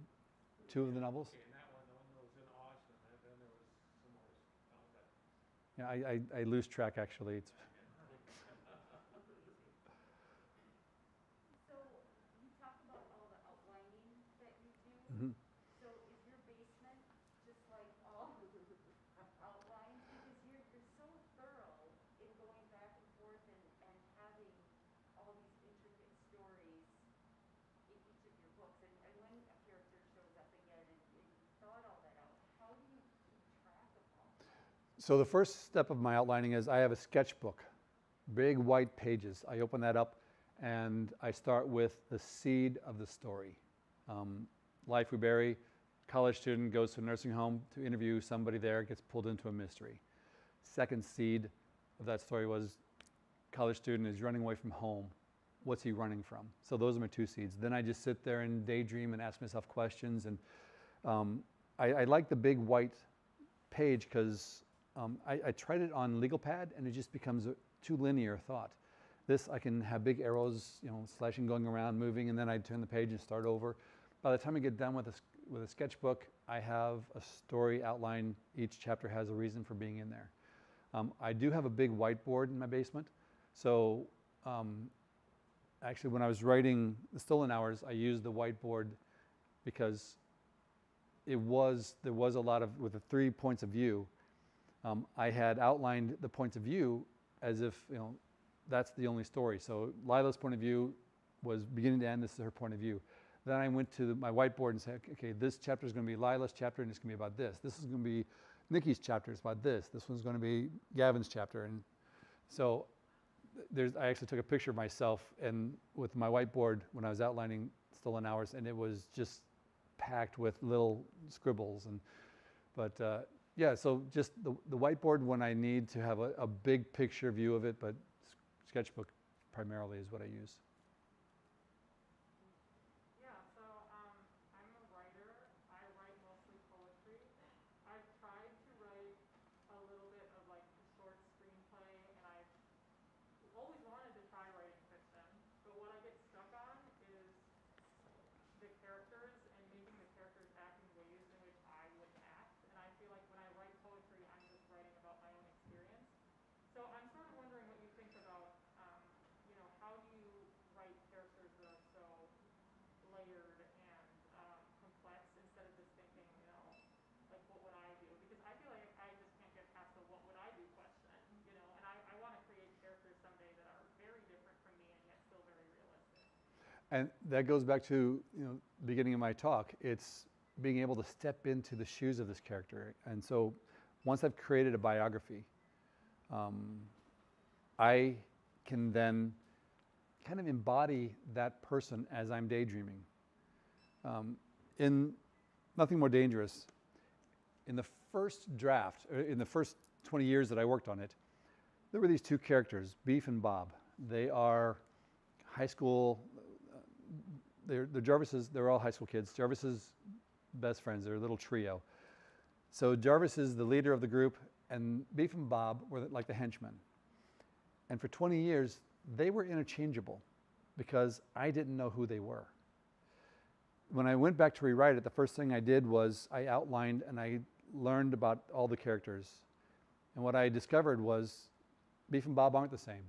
2 of the novels. Okay, and that one was in Austin, and then there was some more. Okay. Yeah, I lose track actually. It's, So you talk about all the outlining that you do. mhm. So is your basement just like all outlines? Because you're so thorough in going back and forth and having all these intricate stories in each of your books. And when a character shows up again and you thought all that out, how do you keep track of all that? So the first step of my outlining is I have a sketchbook, big white pages. I open that up and I start with the seed of the story. Life we bury, college student goes to a nursing home to interview somebody there, gets pulled into a mystery. Second seed of that story was college student is running away from home. What's he running from? So those are my 2 seeds. Then I just sit there and daydream and ask myself questions. And I like the big white page because I tried it on legal pad and it just becomes a too linear thought. This I can have big arrows, slashing, going around, moving, and then I turn the page and start over. By the time I get done with a sketchbook, I have a story outline. Each chapter has a reason for being in there. I do have a big whiteboard in my basement. So actually when I was writing The Stolen Hours, I used the whiteboard because there was a lot of, with the 3 points of view, I had outlined the points of view as if, that's the only story. So Lila's point of view was beginning to end, this is her point of view. Then I went to my whiteboard and said, okay, this chapter is going to be Lila's chapter and it's going to be about this. This is going to be Nikki's chapter, it's about this. This one's going to be Gavin's chapter. And so I actually took a picture of myself and with my whiteboard when I was outlining Stolen Hours, and it was just packed with little scribbles. But yeah, so just the whiteboard when I need to have a big picture view of it, but sketchbook primarily is what I use. Yeah, so I'm a writer. I write mostly poetry. I've tried to write a little bit of like a short screenplay, and I've always wanted to try writing fiction, but what I get stuck on is the characters and making the characters act in ways in which I would act. And I feel like when I write poetry, I'm just writing about my own experience. So I'm sort of wondering what you think about, how do you write characters that are so layered and complex instead of just thinking, like what would I do? Because I feel like I just can't get past the what would I do question, and I want to create characters someday that are very different from me and yet still very realistic. And that goes back to the beginning of my talk. It's being able to step into the shoes of this character. And so once I've created a biography, I can then kind of embody that person as I'm daydreaming. In Nothing More Dangerous, in the first draft, in the first 20 years that I worked on it, there were these 2 characters, Beef and Bob. They are high school, they're Jarvis's, they're all high school kids. Jarvis's best friends, they're a little trio. So Jarvis is the leader of the group, and Beef and Bob were like the henchmen. And for 20 years, they were interchangeable because I didn't know who they were. When I went back to rewrite it, the first thing I did was I outlined and I learned about all the characters. And what I discovered was Beef and Bob aren't the same.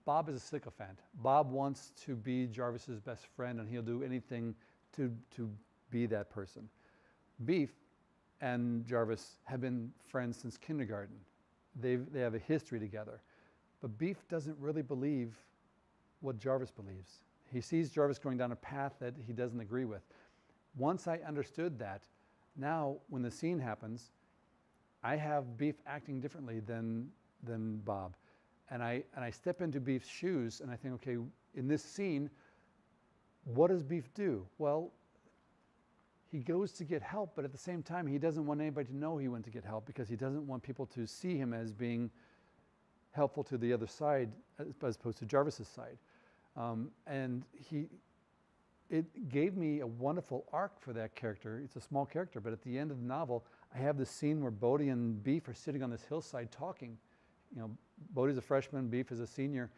Bob is a sycophant. Bob wants to be Jarvis's best friend and he'll do anything to be that person. Beef and Jarvis have been friends since kindergarten. They have a history together. But Beef doesn't really believe what Jarvis believes. He sees Jarvis going down a path that he doesn't agree with. Once I understood that, now when the scene happens, I have Beef acting differently than Bob. And I step into Beef's shoes and I think, okay, in this scene, what does Beef do? Well, he goes to get help, but at the same time, he doesn't want anybody to know he went to get help because he doesn't want people to see him as being helpful to the other side as opposed to Jarvis's side. And it gave me a wonderful arc for that character. It's a small character, but at the end of the novel, I have this scene where Bodhi and Beef are sitting on this hillside talking. You know, Bodhi's a freshman, Beef is a senior,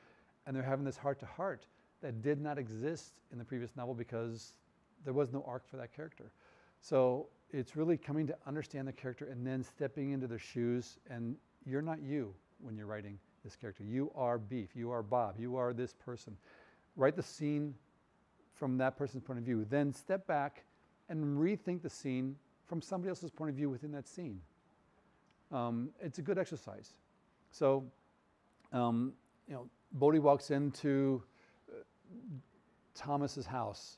and they're having this heart-to-heart that did not exist in the previous novel because there was no arc for that character. So it's really coming to understand the character and then stepping into their shoes, and you're not you when you're writing this character. You are Beef, you are Bob, you are this person. Write the scene from that person's point of view. Then step back and rethink the scene from somebody else's point of view within that scene. It's a good exercise. So, you know, Bodhi walks into Thomas's house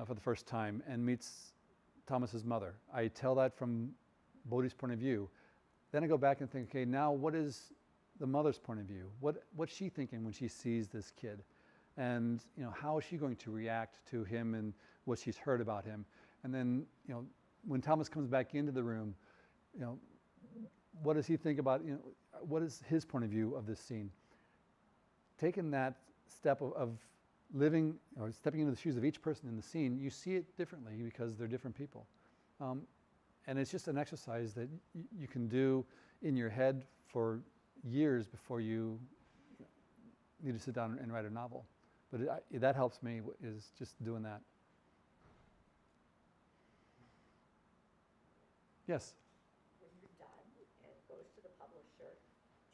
for the first time and meets Thomas's mother. I tell that from Bodhi's point of view. Then I go back and think, okay, now what is the mother's point of view? What's she thinking when she sees this kid? And you know, how is she going to react to him and what she's heard about him? And then, you know, when Thomas comes back into the room, you know, what does he think about, you know, what is his point of view of this scene? Taking that step of living or stepping into the shoes of each person in the scene, you see it differently because they're different people. And it's just an exercise that you can do in your head for years before you need to sit down and write a novel. But that helps me, is just doing that. Yes? When you're done and it goes to the publisher,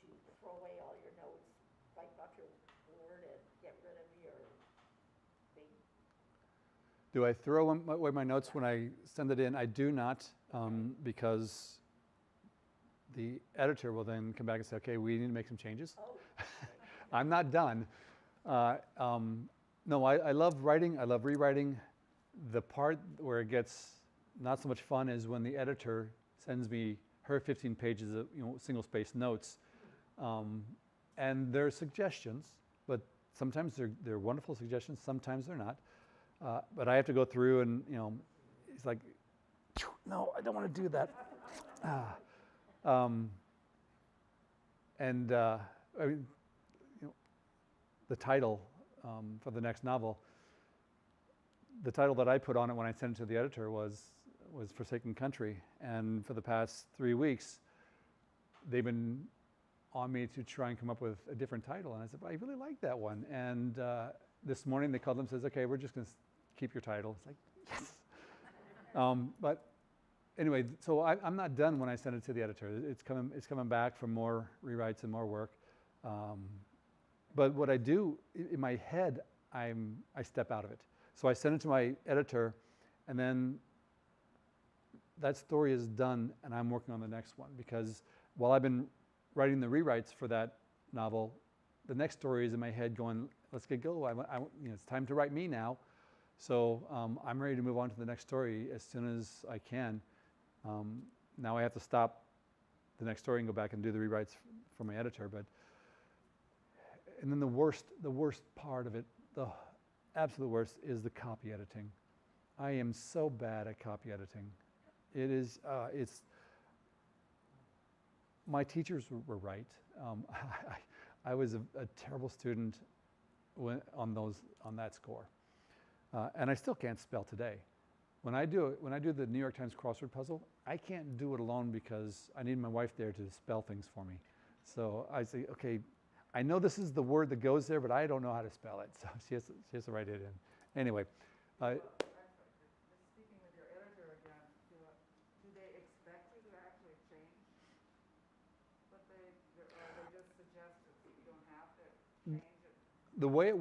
to throw away all your notes, wipe off your word and get rid of your thing? Do I throw away my notes when I send it in? I do not, because the editor will then come back and say, okay, we need to make some changes. Oh. I'm not done. No, I love writing, I love rewriting. The part where it gets not so much fun is when the editor sends me her 15 pages of, you know, single-spaced notes. And they're suggestions, but sometimes they're wonderful suggestions, sometimes they're not. But I have to go through and, you know, it's like, no, I don't want to do that. I mean, you know, the title for the next novel, the title that I put on it when I sent it to the editor was Forsaken Country. And for the past 3 weeks, they've been on me to try and come up with a different title. And I said, I really like that one. And this morning they called them and says, okay, we're just going to keep your title. It's like, yes. But anyway, so I'm not done when I send it to the editor. It's coming back for more rewrites and more work. But what I do in my head, I step out of it. So I send it to my editor, and then that story is done, and I'm working on the next one. Because while I've been writing the rewrites for that novel, the next story is in my head going, let's get going. You know, it's time to write me now. So I'm ready to move on to the next story as soon as I can. Now I have to stop the next story and go back and do the rewrites for my editor. And then the worst part of it, the absolute worst, is the copy editing. I am so bad at copy editing. It is, my teachers were right. I was a terrible student on that score. And I still can't spell today. When I do the New York Times crossword puzzle, I can't do it alone because I need my wife there to spell things for me. So I say, okay, I know this is the word that goes there, but I don't know how to spell it. So she has to write it in. Anyway. Just speaking with your editor again, do they expect you to actually change what or they just suggest that you don't have to change it? The way it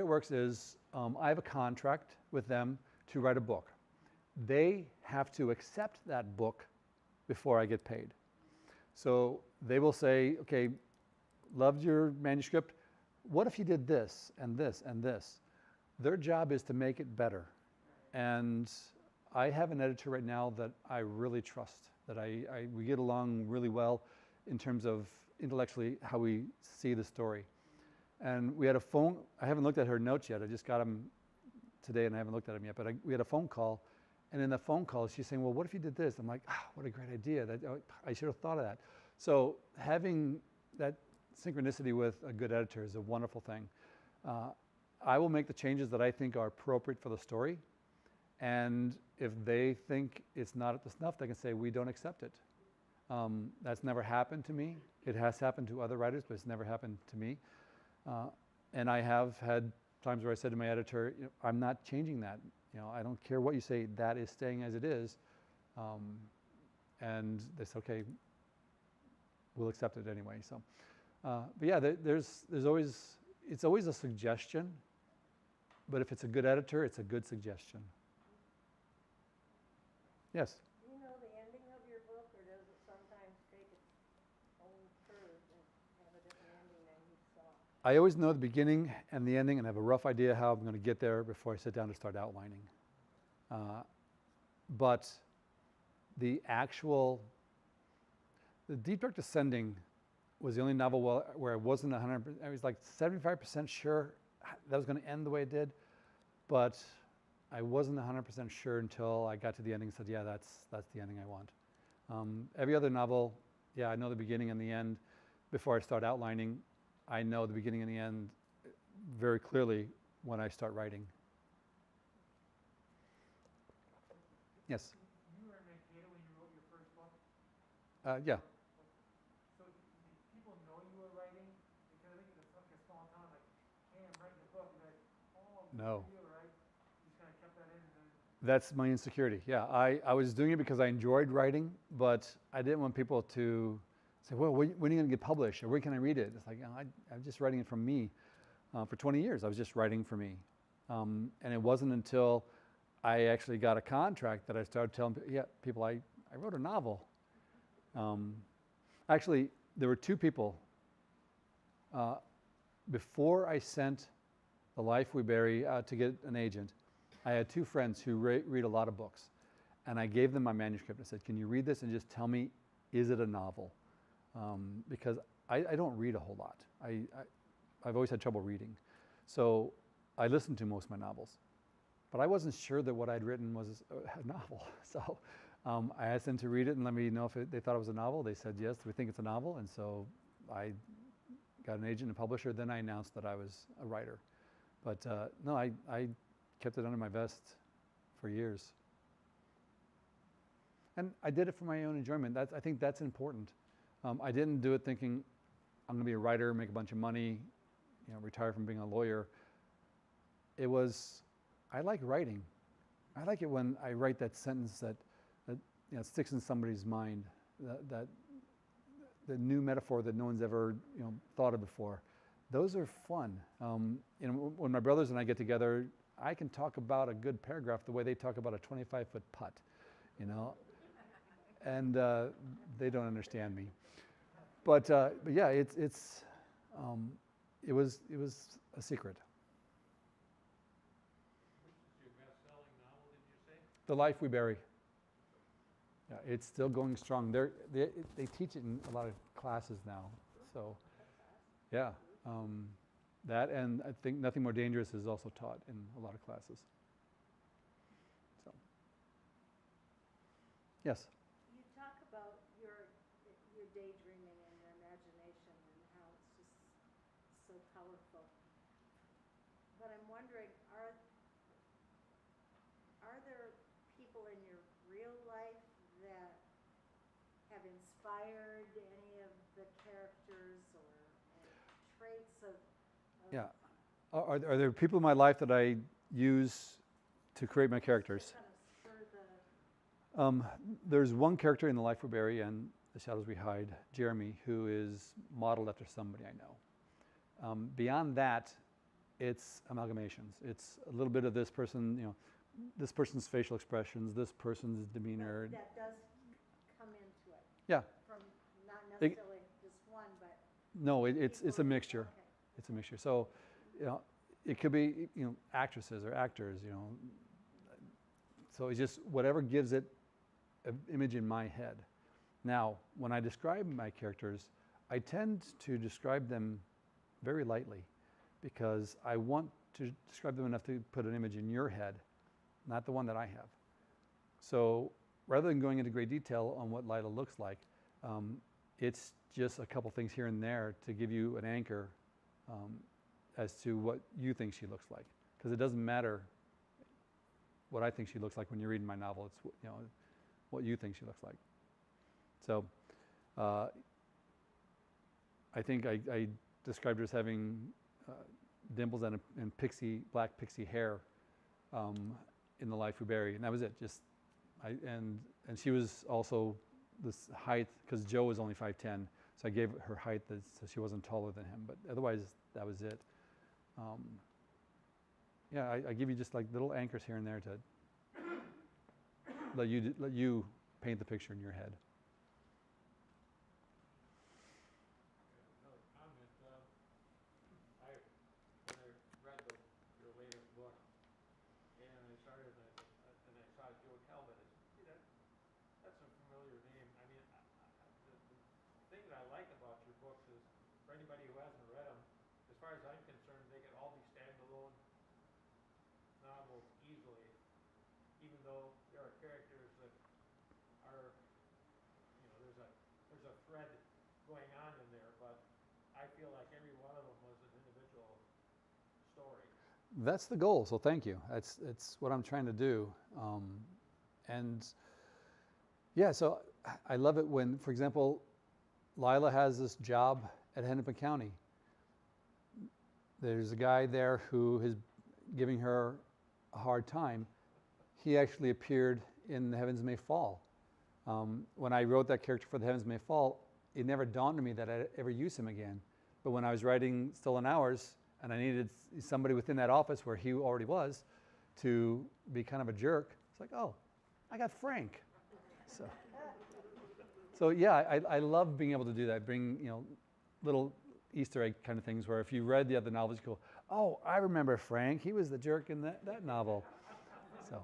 works is I have a contract with them to write a book. They have to accept that book before I get paid. So they will say, okay, loved your manuscript. What if you did this and this and this? Their job is to make it better. And I have an editor right now that I really trust, that we get along really well in terms of intellectually how we see the story. And we had a phone, I haven't looked at her notes yet, I just got them today and I haven't looked at them yet, but we had a phone call, and in the phone call she's saying, well, what if you did this? I'm like, what a great idea, I should have thought of that. So having that synchronicity with a good editor is a wonderful thing. I will make the changes that I think are appropriate for the story, and if they think it's not at the snuff, they can say, we don't accept it. That's never happened to me. It has happened to other writers, but it's never happened to me. And I have had times where I said to my editor, I'm not changing that. I don't care what you say, that is staying as it is. And they said, okay, we'll accept it anyway. So, but yeah, there's always, it's always a suggestion, but if it's a good editor, it's a good suggestion. Yes? Do you know the ending of your book, or does it sometimes take its own curve and have a different ending than you thought? I always know the beginning and the ending and have a rough idea how I'm going to get there before I sit down to start outlining. But the Deep Dark Descending was the only novel where I wasn't 100%, I was like 75% sure that was going to end the way it did, but I wasn't 100% sure until I got to the ending and said, yeah, that's the ending I want. Every other novel, yeah, I know the beginning and the end. Before I start outlining, I know the beginning and the end very clearly when I start writing. Yes? You were in Mankato when you wrote your first book? Yeah. So did people know you were writing? Because I think it's like a small town, like, hey, I'm writing a book, and like, oh, good No. for you, right? You just kind of kept that in, and then That's my insecurity. Yeah, I was doing it because I enjoyed writing, but I didn't want people to say, well, when are you going to get published, or where can I read it? It's like, I'm just writing it from me. For 20 years, I was just writing for me. And it wasn't until I actually got a contract that I started telling people, I wrote a novel. Actually, there were two people. Before I sent The Life We Bury to get an agent, I had two friends who read a lot of books. And I gave them my manuscript. I said, can you read this and just tell me, is it a novel? Because I don't read a whole lot. I've always had trouble reading. So I listened to most of my novels. But I wasn't sure that what I'd written was a novel. So I asked them to read it and let me know if they thought it was a novel. They said, yes, we think it's a novel. And so I got an agent and publisher. Then I announced that I was a writer. But no, I kept it under my vest for years. And I did it for my own enjoyment. I think that's important. I didn't do it thinking I'm going to be a writer, make a bunch of money, retire from being a lawyer. It was, I like writing. I like it when I write that sentence that sticks in somebody's mind, that the new metaphor that no one's ever thought of before. Those are fun. When my brothers and I get together, I can talk about a good paragraph the way they talk about a 25-foot putt, and they don't understand me. But yeah, it was a secret. Which is your best-selling novel, did you say? The Life We Bury. Yeah, it's still going strong. They teach it in a lot of classes now. So, yeah, that, and I think Nothing More Dangerous is also taught in a lot of classes. So, yes. You talk about your daydreaming and your imagination and how it's just so powerful. But I'm wondering, are there people in your real life that have inspired any of the characters or traits of Yeah. Are there people in my life that I use to create my characters? kind of spur the There's one character in The Life We Bury and The Shadows We Hide, Jeremy, who is modeled after somebody I know. Beyond that, it's amalgamations. It's a little bit of this person, this person's facial expressions, this person's demeanor. that does come into it Yeah. from not necessarily just one, but No, it's a mixture. Okay. It's a mixture. So, it could be actresses or actors. So it's just whatever gives it an image in my head. Now, when I describe my characters, I tend to describe them very lightly because I want to describe them enough to put an image in your head, not the one that I have. So rather than going into great detail on what Lila looks like, it's just a couple things here and there to give you an anchor as to what you think she looks like. Because it doesn't matter what I think she looks like when you're reading my novel. It's what you think she looks like. So I think I described her as having dimples and black pixie hair in The Life We Bury, and that was it. And she was also this height, because Joe was only 5'10", so I gave her height so she wasn't taller than him. But otherwise, that was it. Yeah, I give you just like little anchors here and there to let you paint the picture in your head. Another comment. When I read your latest book, and I started, and I saw Joe Talbot, I said, "Gee, that's a familiar name." I mean, the thing that I like about your books is, for anybody who hasn't read them, as far as I'm concerned, they can all be standalone novels easily, even though there are characters that are, there's a thread going on in there, but I feel like every one of them was an individual story. That's the goal, so thank you. It's what I'm trying to do. And yeah, so I love it when, for example, Lila has this job at Hennepin County. There's a guy there who is giving her a hard time. He actually appeared in The Heavens May Fall. When I wrote that character for The Heavens May Fall, it never dawned on me that I'd ever use him again. But when I was writing Stolen Hours, and I needed somebody within that office where he already was to be kind of a jerk, it's like, oh, I got Frank. So yeah, I love being able to do that, bring little Easter egg kind of things where if you read the other novels, you go, oh, I remember Frank. He was the jerk in that novel. So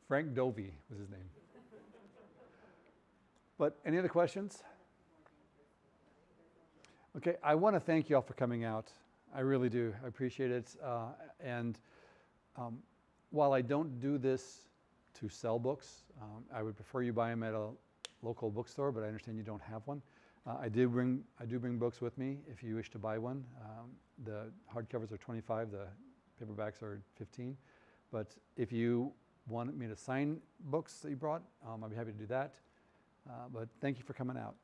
Frank Dovey was his name. But any other questions? Okay, I want to thank you all for coming out. I really do. I appreciate it. And while I don't do this to sell books, I would prefer you buy them at a local bookstore, but I understand you don't have one. I do bring books with me if you wish to buy one. The hardcovers are $25, the paperbacks are $15. But if you want me to sign books that you brought, I'd be happy to do that. But thank you for coming out.